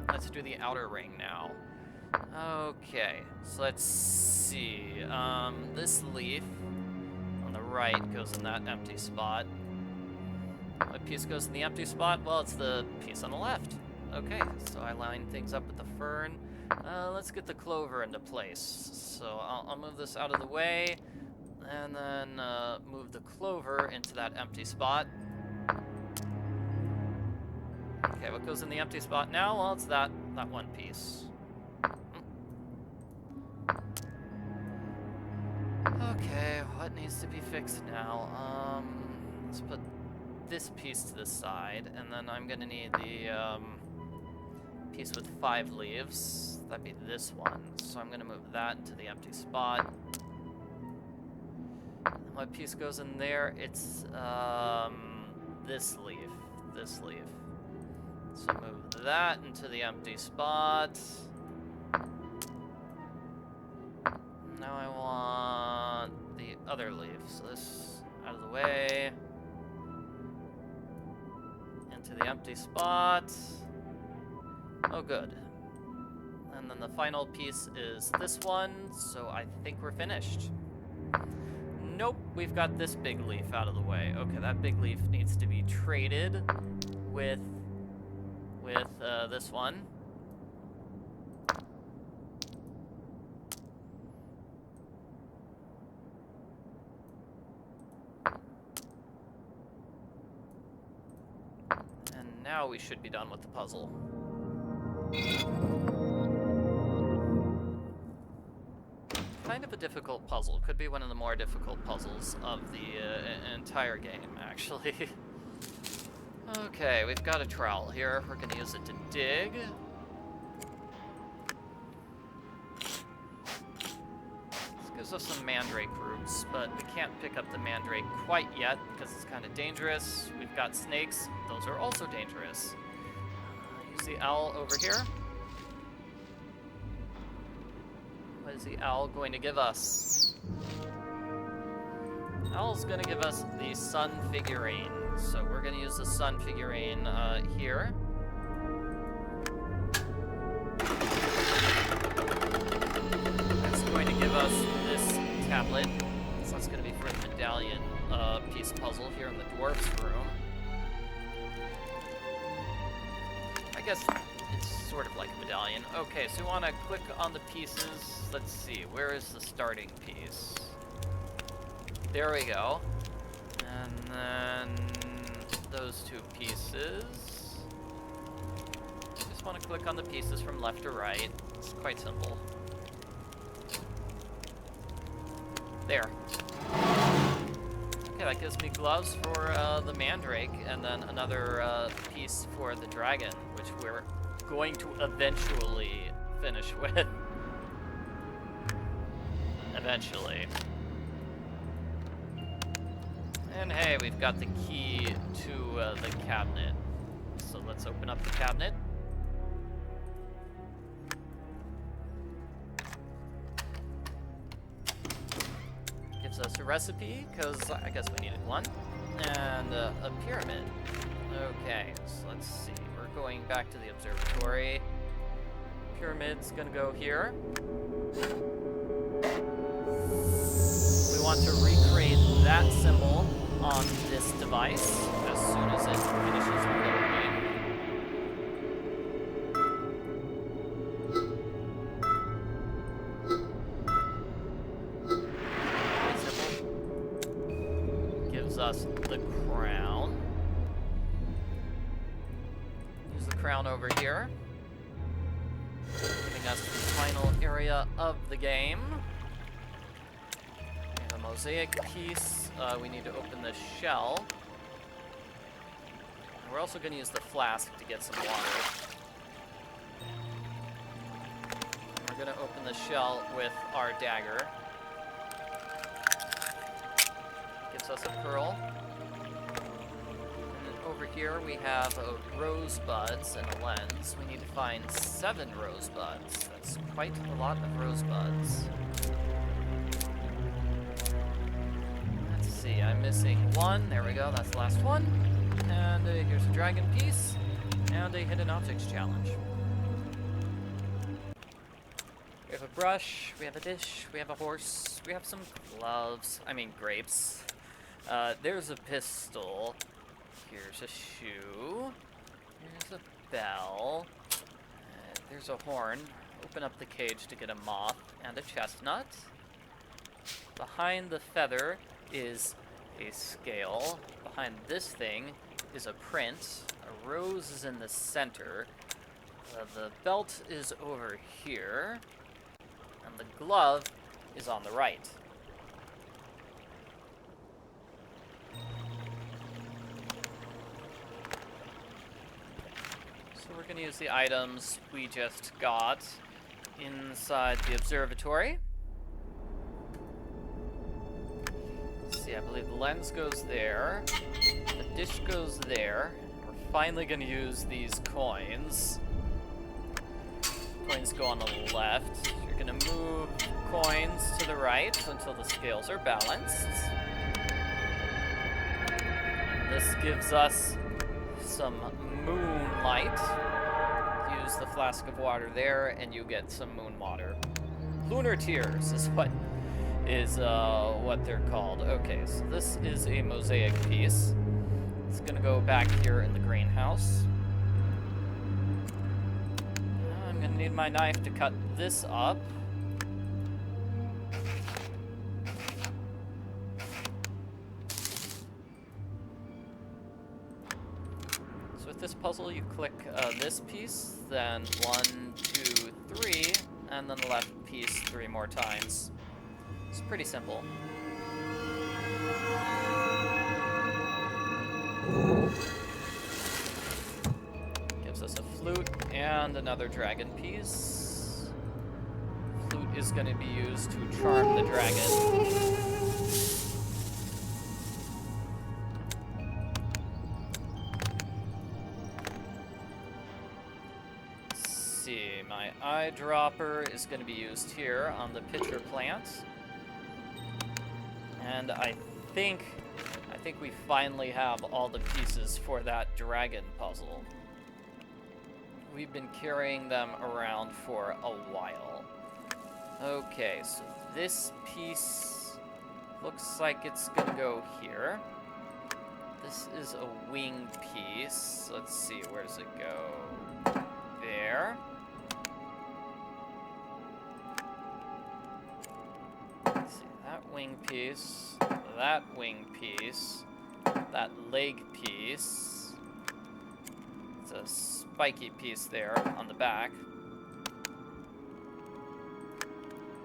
Let's do the outer ring now. Okay, so let's see. This leaf on the right goes in that empty spot. What piece goes in the empty spot? Well, it's the piece on the left. Okay, so I line things up with the fern. Let's get the clover into place. So I'll move this out of the way, and then move the clover into that empty spot. Okay, what goes in the empty spot now? Well, it's that one piece. Okay, what needs to be fixed now? Let's put this piece to the side, and then I'm gonna need the piece with 5 leaves. That'd be this one. So I'm gonna move that into the empty spot. And what piece goes in there? It's this leaf. This leaf. So move that into the empty spot. Now I want the other leaf. So this out of the way. Into the empty spot. Oh, good. And then the final piece is this one, so I think we're finished. Nope, we've got this big leaf out of the way. Okay, that big leaf needs to be traded with this one. And now we should be done with the puzzle. Kind of a difficult puzzle. Could be one of the more difficult puzzles of the entire game, actually. Okay, we've got a trowel here. We're gonna use it to dig. This gives us some mandrake roots, but we can't pick up the mandrake quite yet because it's kind of dangerous. We've got snakes. Those are also dangerous. Use the owl over here. What is the owl going to give us? Owl's going to give us the sun figurine. So we're going to use the sun figurine here. It's going to give us this tablet. So that's going to be for the medallion piece puzzle here in the dwarf's room. I guess it's sort of like a medallion. Okay, so we want to click on the pieces. Let's see, where is the starting piece? There we go. And then those 2 pieces. Just want to click on the pieces from left to right. It's quite simple. There. Okay, that gives me gloves for the mandrake, and then another piece for the dragon, which we're going to eventually finish with. Eventually. And hey, we've got the key to the cabinet. So let's open up the cabinet. Gives us a recipe, because I guess we needed one. And a pyramid. Okay, so let's see. We're going back to the observatory. Pyramid's gonna go here. We want to recreate that symbol on this device as soon as it finishes loading. Symbol gives us the crown. Use the crown over here, giving us the final area of the game. Mosaic piece. We need to open the shell. We're also going to use the flask to get some water. And we're going to open the shell with our dagger. Gives us a pearl. And then over here we have rosebuds and a lens. We need to find 7 rosebuds. That's quite a lot of rosebuds. See, I'm missing 1. There we go, that's the last one. And here's a dragon piece. And a hidden objects challenge. We have a brush, we have a dish, we have a horse, we have some gloves. I mean grapes. There's a pistol. Here's a shoe. Here's a bell. There's a horn. Open up the cage to get a moth and a chestnut. Behind the feather is a scale. Behind this thing is a print. A rose is in the center. The belt is over here. And the glove is on the right. So we're going to use the items we just got inside the observatory. Let's see, I believe the lens goes there. The dish goes there. We're finally going to use these coins. Coins go on the left. You're going to move coins to the right until the scales are balanced. And this gives us some moonlight. Use the flask of water there and you get some moon water. Lunar tears is what they're called. Okay, so this is a mosaic piece. It's going to go back here in the greenhouse. I'm going to need my knife to cut this up. So with this puzzle, you click this piece, then 1, 2, 3, and then the left piece 3 more times. It's pretty simple. Gives us a flute and another dragon piece. Flute is going to be used to charm the dragon. My eyedropper is going to be used here on the pitcher plant. And I think we finally have all the pieces for that dragon puzzle. We've been carrying them around for a while. Okay, so this piece looks like it's going to go here. This is a wing piece. Let's see, where does it go? There. Let's see, that wing piece, that wing piece, that leg piece. It's a spiky piece there on the back.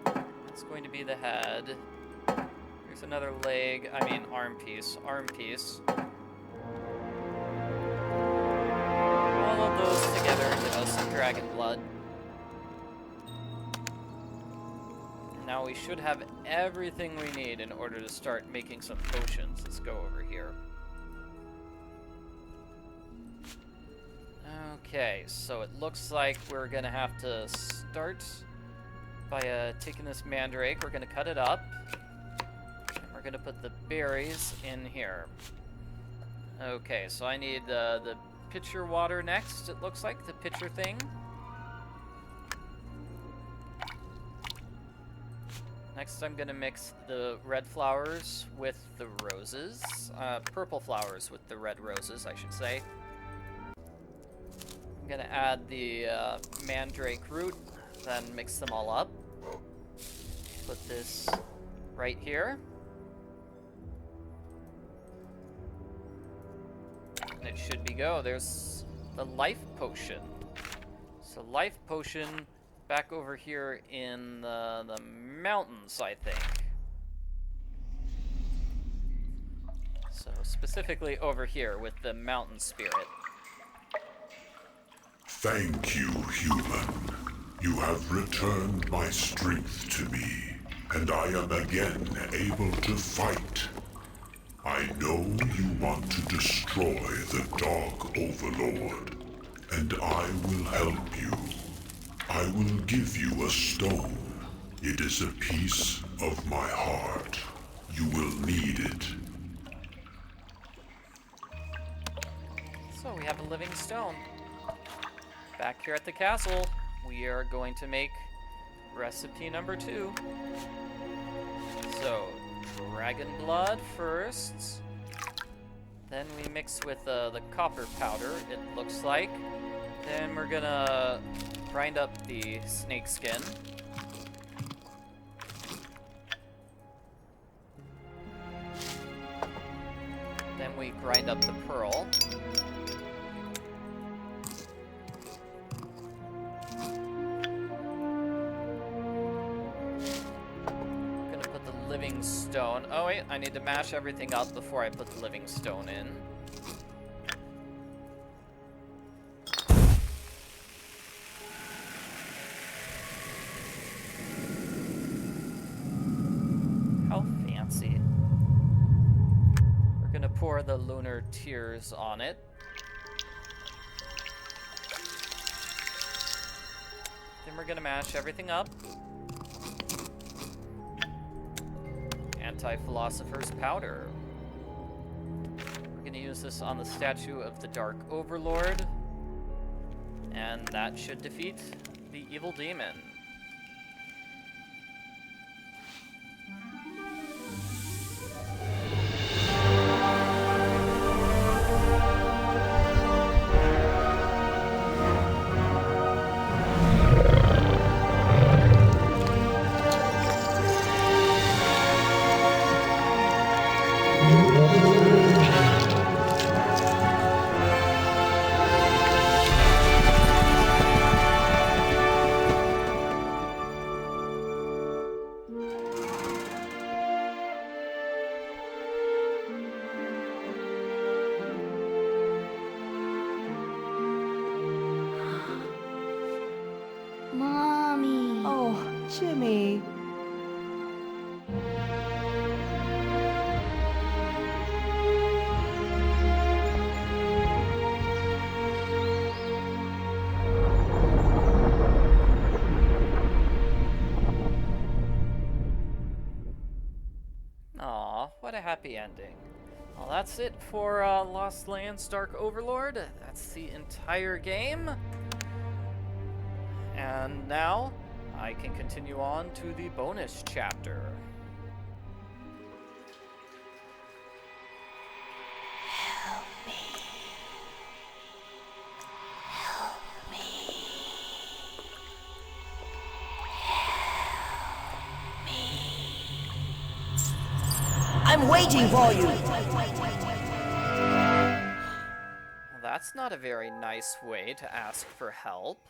That's going to be the head. Here's another leg, arm piece, All of those together give us some dragon blood. Now we should have everything we need in order to start making some potions. Let's go over here. Okay, so it looks like we're gonna have to start by taking this mandrake. We're gonna cut it up. And we're gonna put the berries in here. Okay, so I need the pitcher water next, it looks like, the pitcher thing. Next, I'm going to mix the red flowers with the roses. Purple flowers with the red roses, I should say. I'm going to add the mandrake root, then mix them all up. Put this right here. And it should be go. There's the life potion. So life potion back over here in the mountains, I think. So specifically over here with the mountain spirit. Thank you, human. You have returned my strength to me, and I am again able to fight. I know you want to destroy the Dark Overlord, and I will help you. I will give you a stone. It is a piece of my heart. You will need it. So we have a living stone. Back here at the castle, we are going to make recipe number 2. So, dragon blood first. Then we mix with the copper powder, it looks like. Then we're gonna grind up the snake skin. Then we grind up the pearl. Gonna put the living stone. Oh wait, I need to mash everything up before I put the living stone in. How fancy. We're gonna pour the lunar tears on it. Then we're gonna mash everything up. Anti-Philosopher's Powder. We're gonna use this on the statue of the Dark Overlord. And that should defeat the evil demon. Mommy. Oh, Jimmy. Aw, what a happy ending. Well, that's it for Lost Lands Dark Overlord. That's the entire game. And now, I can continue on to the bonus chapter. I'm waiting for you. Well, that's not a very nice way to ask for help.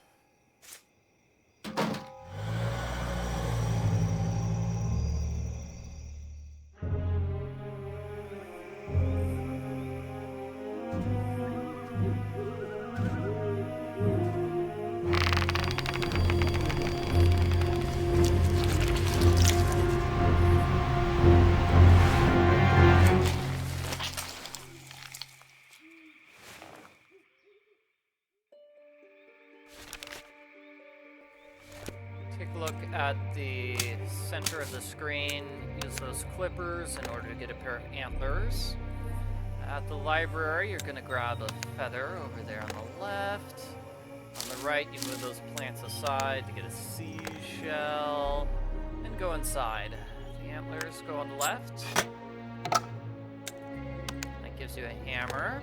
Take a look at the center of the screen. Use those clippers in order to get a pair of antlers. At the library, you're going to grab a feather over there on the left. On the right, you move those plants aside to get a seashell. And go inside. The antlers go on the left. That gives you a hammer.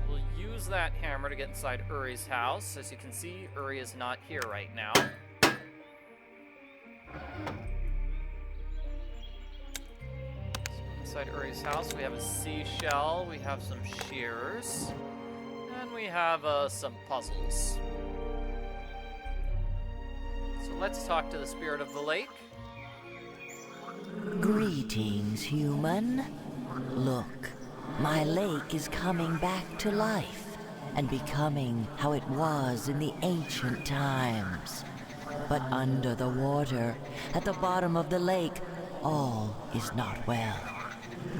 We'll use that hammer to get inside Uri's house. As you can see, Uri is not here right now. So inside Uri's house, we have a seashell, we have some shears, and we have some puzzles. So let's talk to the spirit of the lake. Greetings, human. Look, my lake is coming back to life and becoming how it was in the ancient times. But under the water, at the bottom of the lake, all is not well.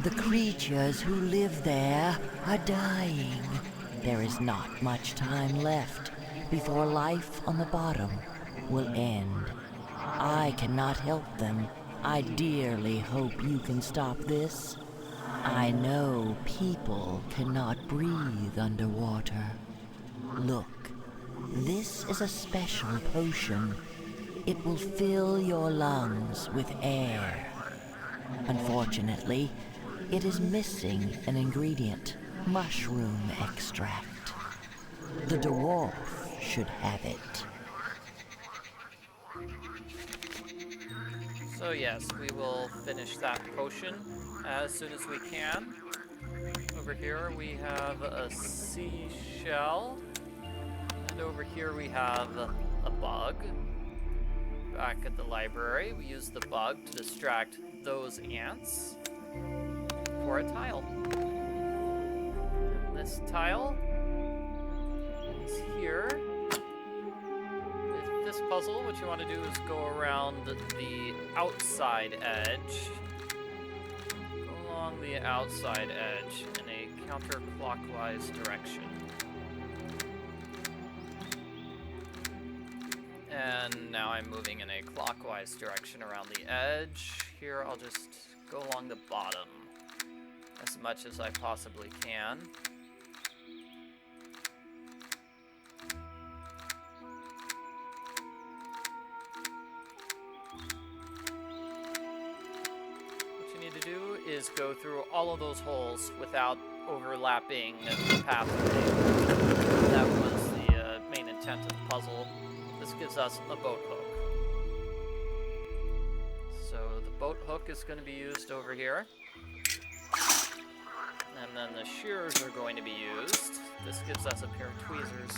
The creatures who live there are dying. There is not much time left before life on the bottom will end. I cannot help them. I dearly hope you can stop this. I know people cannot breathe underwater. Look, this is a special potion. It will fill your lungs with air. Unfortunately, it is missing an ingredient, mushroom extract. The dwarf should have it. So yes, we will finish that potion as soon as we can. Over here we have a seashell. And over here we have a bug. Back at the library, we use the bug to distract those ants for a tile. And this tile is here. With this puzzle, what you want to do is go around the outside edge. Go along the outside edge in a counterclockwise direction. And now I'm moving in a clockwise direction around the edge. Here I'll just go along the bottom as much as I possibly can. What you need to do is go through all of those holes without overlapping the pathway. That was the main intent of the puzzle. This gives us a boat hook. So the boat hook is going to be used over here. And then the shears are going to be used. This gives us a pair of tweezers.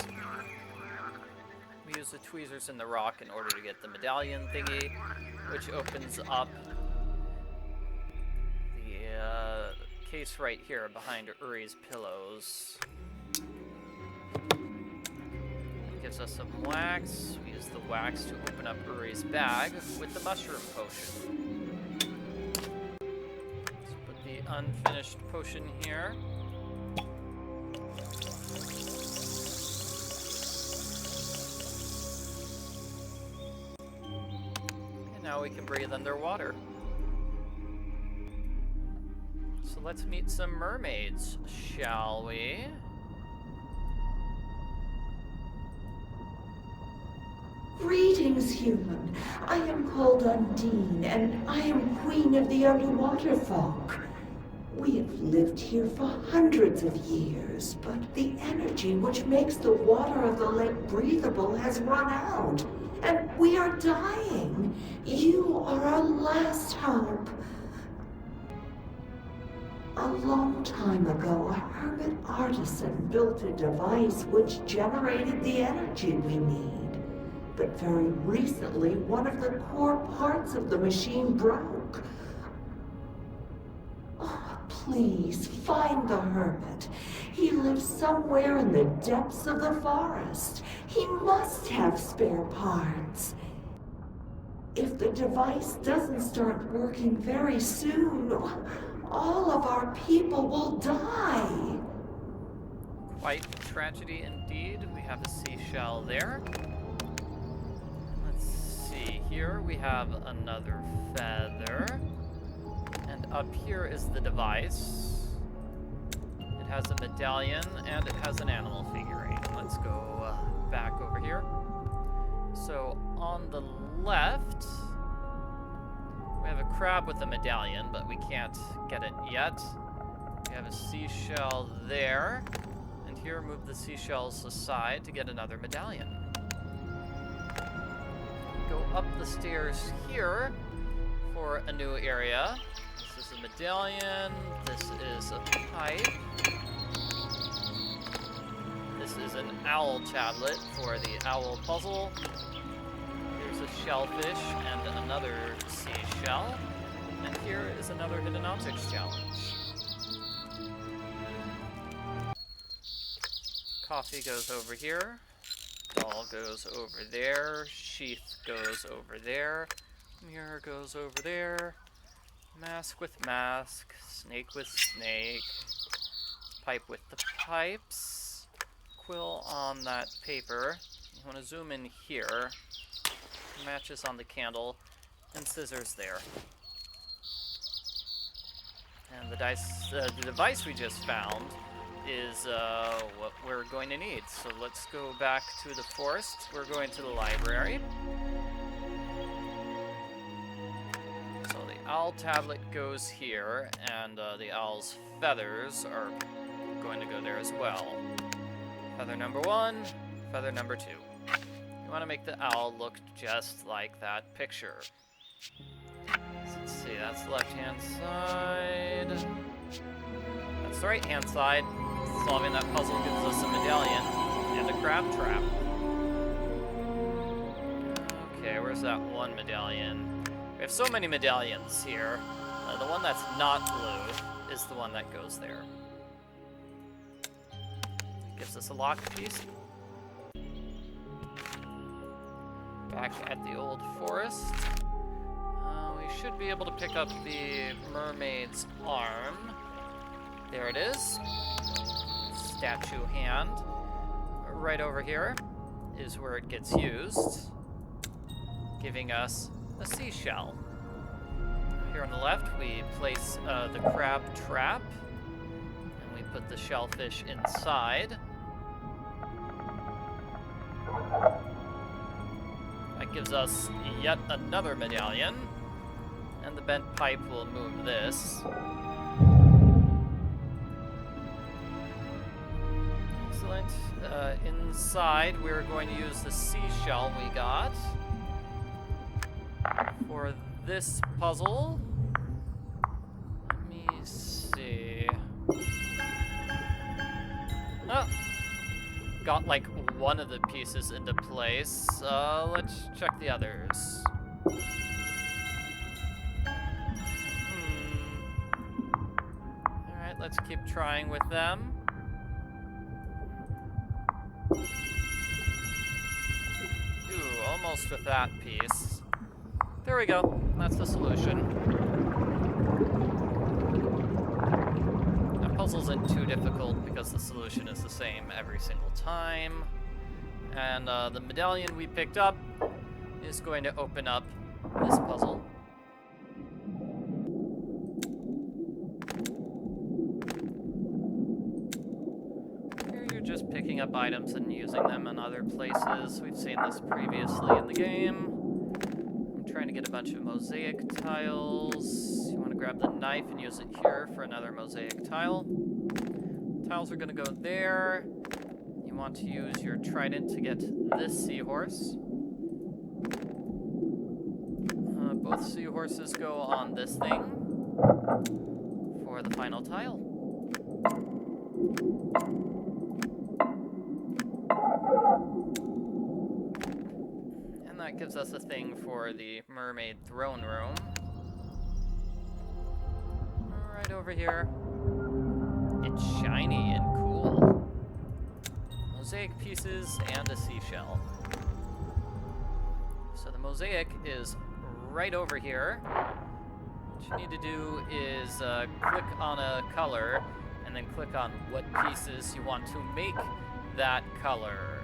We use the tweezers in the rock in order to get the medallion thingy, which opens up the case right here behind Uri's pillows. Gives us some wax. We use the wax to open up Uri's bag with the mushroom potion. Let's put the unfinished potion here. And now we can breathe underwater. So let's meet some mermaids, shall we? Greetings, human. I am called Undine, and I am queen of the underwater folk. We have lived here for hundreds of years, but the energy which makes the water of the lake breathable has run out, and we are dying. You are our last hope. A long time ago, a hermit artisan built a device which generated the energy we need. But very recently, one of the core parts of the machine broke. Oh, please, find the hermit. He lives somewhere in the depths of the forest. He must have spare parts. If the device doesn't start working very soon, all of our people will die. Quite a tragedy indeed. We have a seashell there. Here we have another feather, and up here is the device. It has a medallion and it has an animal figurine. Let's go back over here. So on the left, we have a crab with a medallion, but we can't get it yet. We have a seashell there, and here move the seashells aside to get another medallion. Go up the stairs here for a new area. This is a medallion. This is a pipe. This is an owl tablet for the owl puzzle. There's a shellfish and another seashell. And here is another hidden objects challenge. Coffee goes over here. Ball goes over there, sheath goes over there, mirror goes over there, mask with mask, snake with snake, pipe with the pipes, quill on that paper. You want to zoom in here, matches on the candle, and scissors there. And the device we just found is what we're going to need. So let's go back to the forest. We're going to the library. So the owl tablet goes here, and the owl's feathers are going to go there as well. Feather number 1, feather number 2. You want to make the owl look just like that picture. So let's see, that's the left-hand side. That's the right-hand side. Solving that puzzle gives us a medallion and a crab trap. Okay, where's that one medallion? We have so many medallions here. The one that's not blue is the one that goes there. Gives us a lock piece. Back at the old forest. We should be able to pick up the mermaid's arm. There it is. Statue hand. Right over here is where it gets used, giving us a seashell. Here on the left, we place the crab trap, and we put the shellfish inside. That gives us yet another medallion, and the bent pipe will move this. Excellent. Inside, we're going to use the seashell we got for this puzzle. Let me see. Oh, got like one of the pieces into place. Let's check the others. Alright, let's keep trying with them. Ooh, almost with that piece. There we go. That's the solution. That puzzle isn't too difficult because the solution is the same every single time. And the medallion we picked up is going to open up this puzzle. Here you're just picking up items and using them in other places. We've seen this previously in the game. I'm trying to get a bunch of mosaic tiles. You want to grab the knife and use it here for another mosaic tile. Tiles are going to go there. You want to use your trident to get this seahorse. Both seahorses go on this thing for the final tile. And that gives us a thing for the mermaid throne room. Right over here. It's shiny and cool. Mosaic pieces and a seashell. So the mosaic is right over here. What you need to do is click on a color and then click on what pieces you want to make that color.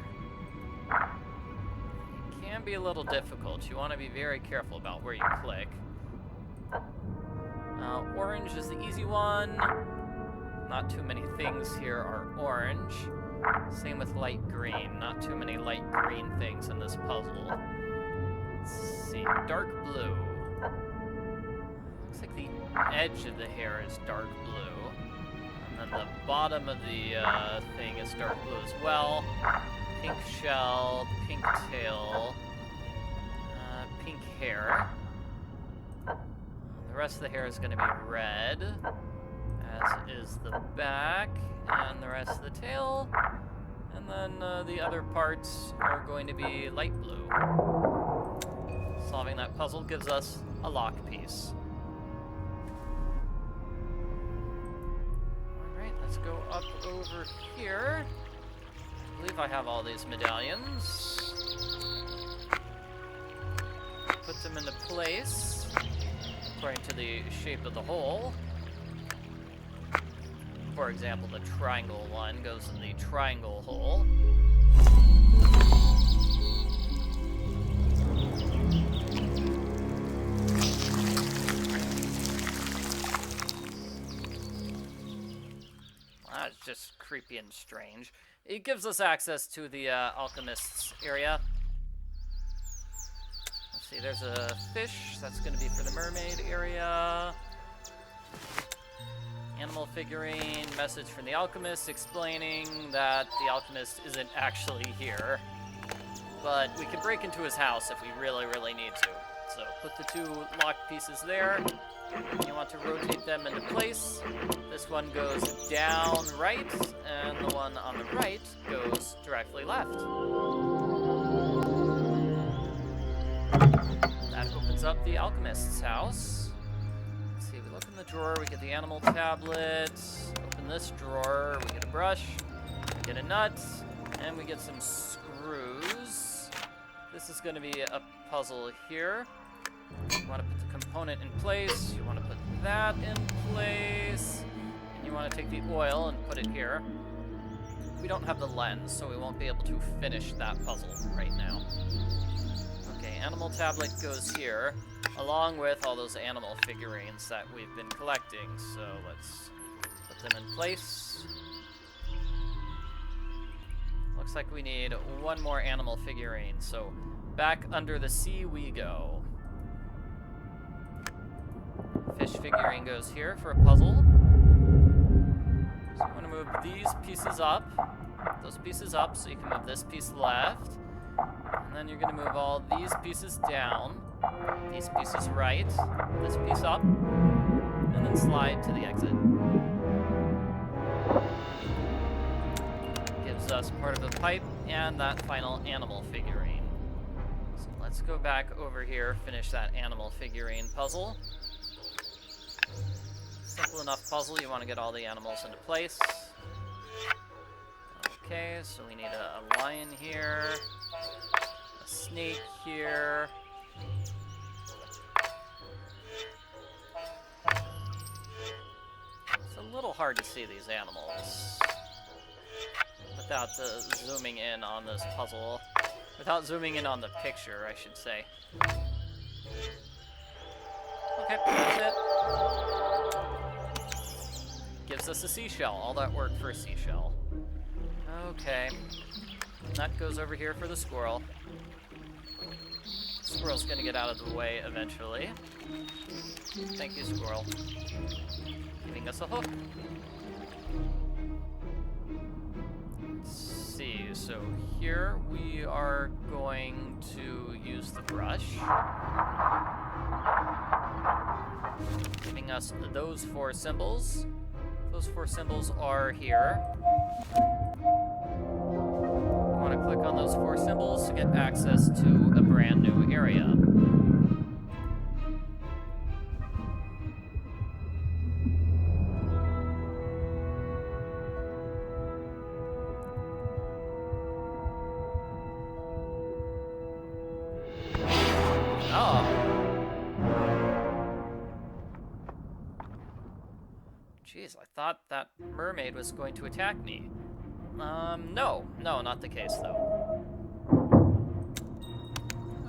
It can be a little difficult. You want to be very careful about where you click. Orange is the easy one. Not too many things here are orange. Same with light green. Not too many light green things in this puzzle. Let's see, dark blue. Looks like the edge of the hair is dark blue. And then the bottom of the thing is dark blue as well. Pink shell, pink tail, pink hair. The rest of the hair is going to be red, as is the back, and the rest of the tail. And then the other parts are going to be light blue. Solving that puzzle gives us a lock piece. Alright, let's go up over here. I believe I have all these medallions. Put them into place according to the shape of the hole. For example, the triangle one goes in the triangle hole. just creepy and strange. It gives us access to the alchemist's area. Let's see, there's a fish. That's going to be for the mermaid area. Animal figurine, message from the alchemist explaining that the alchemist isn't actually here. But we can break into his house if we really, really need to. So put the 2 locked pieces there. You want to rotate them into place. This one goes down right, and the one on the right goes directly left. That opens up the alchemist's house. Let's see, we look in the drawer, we get the animal tablet. Open this drawer, we get a brush, we get a nut, and we get some screws. This is going to be a puzzle here. You want to put the component in place, you want to put that in place, and you want to take the oil and put it here. We don't have the lens, so we won't be able to finish that puzzle right now. Okay, animal tablet goes here, along with all those animal figurines that we've been collecting, so let's put them in place. Looks like we need 1 more animal figurine, so back under the sea we go. Fish figurine goes here for a puzzle. So I'm going to move these pieces up, those pieces up, so you can move this piece left. And then you're going to move all these pieces down, these pieces right, this piece up, and then slide to the exit. Gives us part of the pipe and that final animal figurine. So let's go back over here, finish that animal figurine puzzle. Simple enough puzzle, you want to get all the animals into place. Okay, so we need a lion here, a snake here. It's a little hard to see these animals without zooming in on this puzzle. Without zooming in on the picture, I should say. Okay, that's it. Gives us a seashell. All that work for a seashell. Okay. That goes over here for the squirrel. Squirrel's gonna get out of the way eventually. Thank you, squirrel. Giving us a hook. Let's see, so here we are going to use the brush. Giving us those 4 symbols. Those 4 symbols are here. You want to click on those 4 symbols to get access to a brand new area. Jeez, I thought that mermaid was going to attack me. No, not the case though.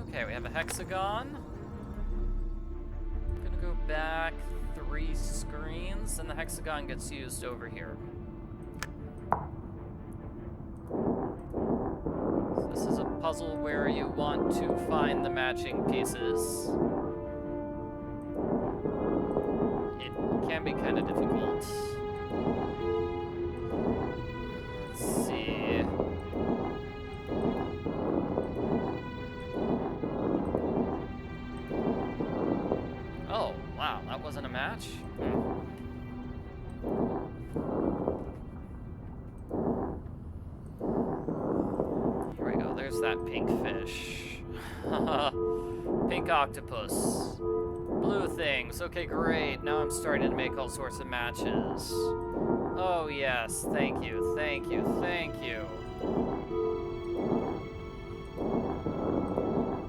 Okay, we have a hexagon. I'm gonna go back 3 screens, and the hexagon gets used over here. So this is a puzzle where you want to find the matching pieces. Can be kind of difficult. Let's see. Oh, wow, that wasn't a match? Here we go, there's that pink fish. Pink octopus. Blue things. Okay, great. Now I'm starting to make all sorts of matches. Oh, yes. Thank you. Thank you. Thank you.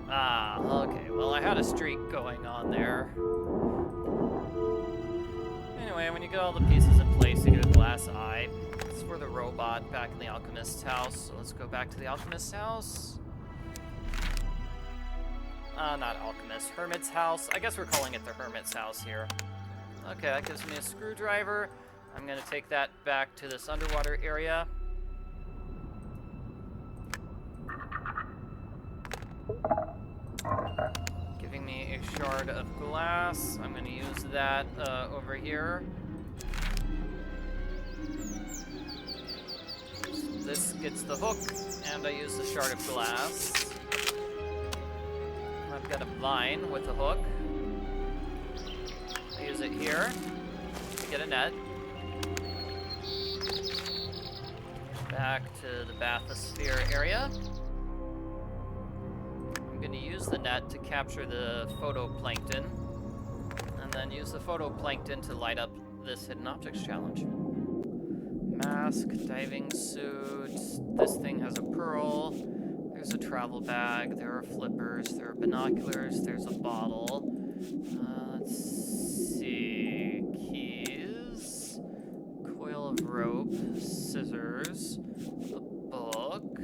Ah, okay. Well, I had a streak going on there. Anyway, when you get all the pieces in place, you get a glass eye. It's for the robot back in the alchemist's house. So let's go back to the alchemist's house. Not alchemist, hermit's house. I guess we're calling it the hermit's house here. Okay, that gives me a screwdriver. I'm going to take that back to this underwater area. Giving me a shard of glass. I'm going to use that over here. So this gets the hook, and I use the shard of glass. I've got a vine with a hook. I use it here to get a net. Back to the bathysphere area. I'm going to use the net to capture the photoplankton, and then use the photoplankton to light up this hidden objects challenge. Mask, diving suit, this thing has a pearl, there's a travel bag, there are flippers, there are binoculars, there's a bottle. Let's see, keys, coil of rope, scissors, a book,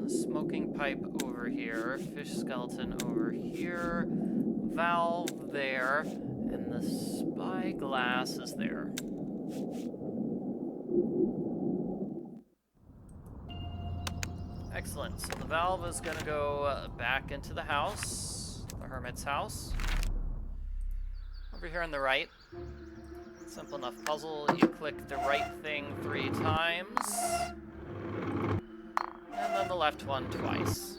smoking pipe over here, fish skeleton over here, valve there, and the spyglass is there. Excellent. So the valve is going to go back into the house, the hermit's house. Over here on the right. Simple enough puzzle. You click the right thing 3 times. And then the left one twice.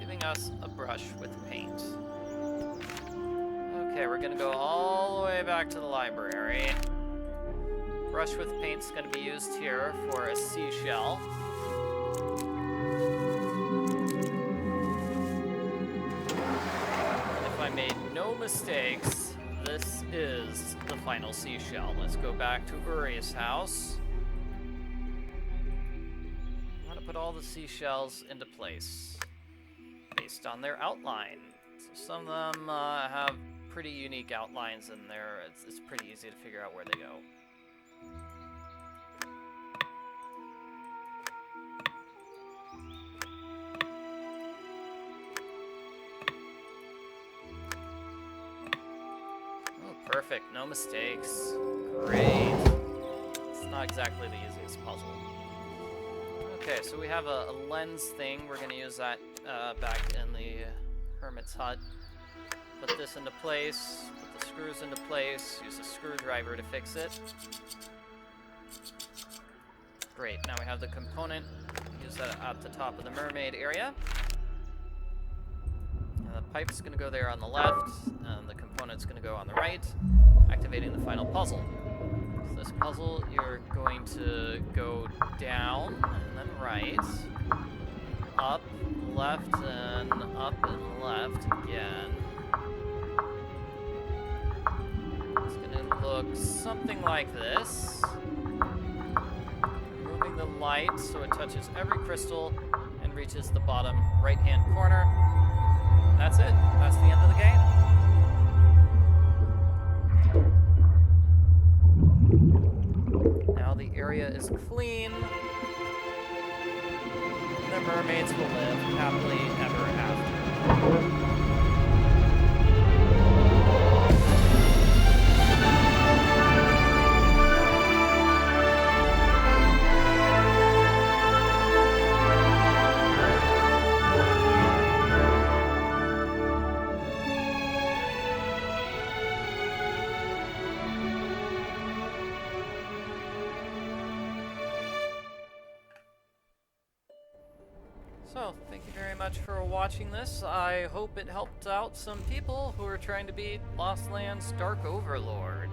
Giving us a brush with paint. Okay, we're gonna go all the way back to the library. Brush with paint's gonna be used here for a seashell. If I made no mistakes, this is the final seashell. Let's go back to Uri's house. I'm gonna put all the seashells into place based on their outline. So some of them have pretty unique outlines in there. It's pretty easy to figure out where they go. Oh, perfect. No mistakes. Great. It's not exactly the easiest puzzle. Okay, so we have a lens thing. We're going to use that back in the hermit's hut. Put this into place, put the screws into place, use a screwdriver to fix it. Great, now we have the component. Use that at the top of the mermaid area. And the pipe's going to go there on the left, and the component's going to go on the right, activating the final puzzle. So this puzzle, you're going to go down, and then right, up, left, and up and left again. It's going to look something like this. Moving the light so it touches every crystal and reaches the bottom right-hand corner. That's it. That's the end of the game. Now the area is clean. The mermaids will live happily ever after. So, thank you very much for watching this. I hope it helped out some people who are trying to beat Lost Land's Dark Overlord.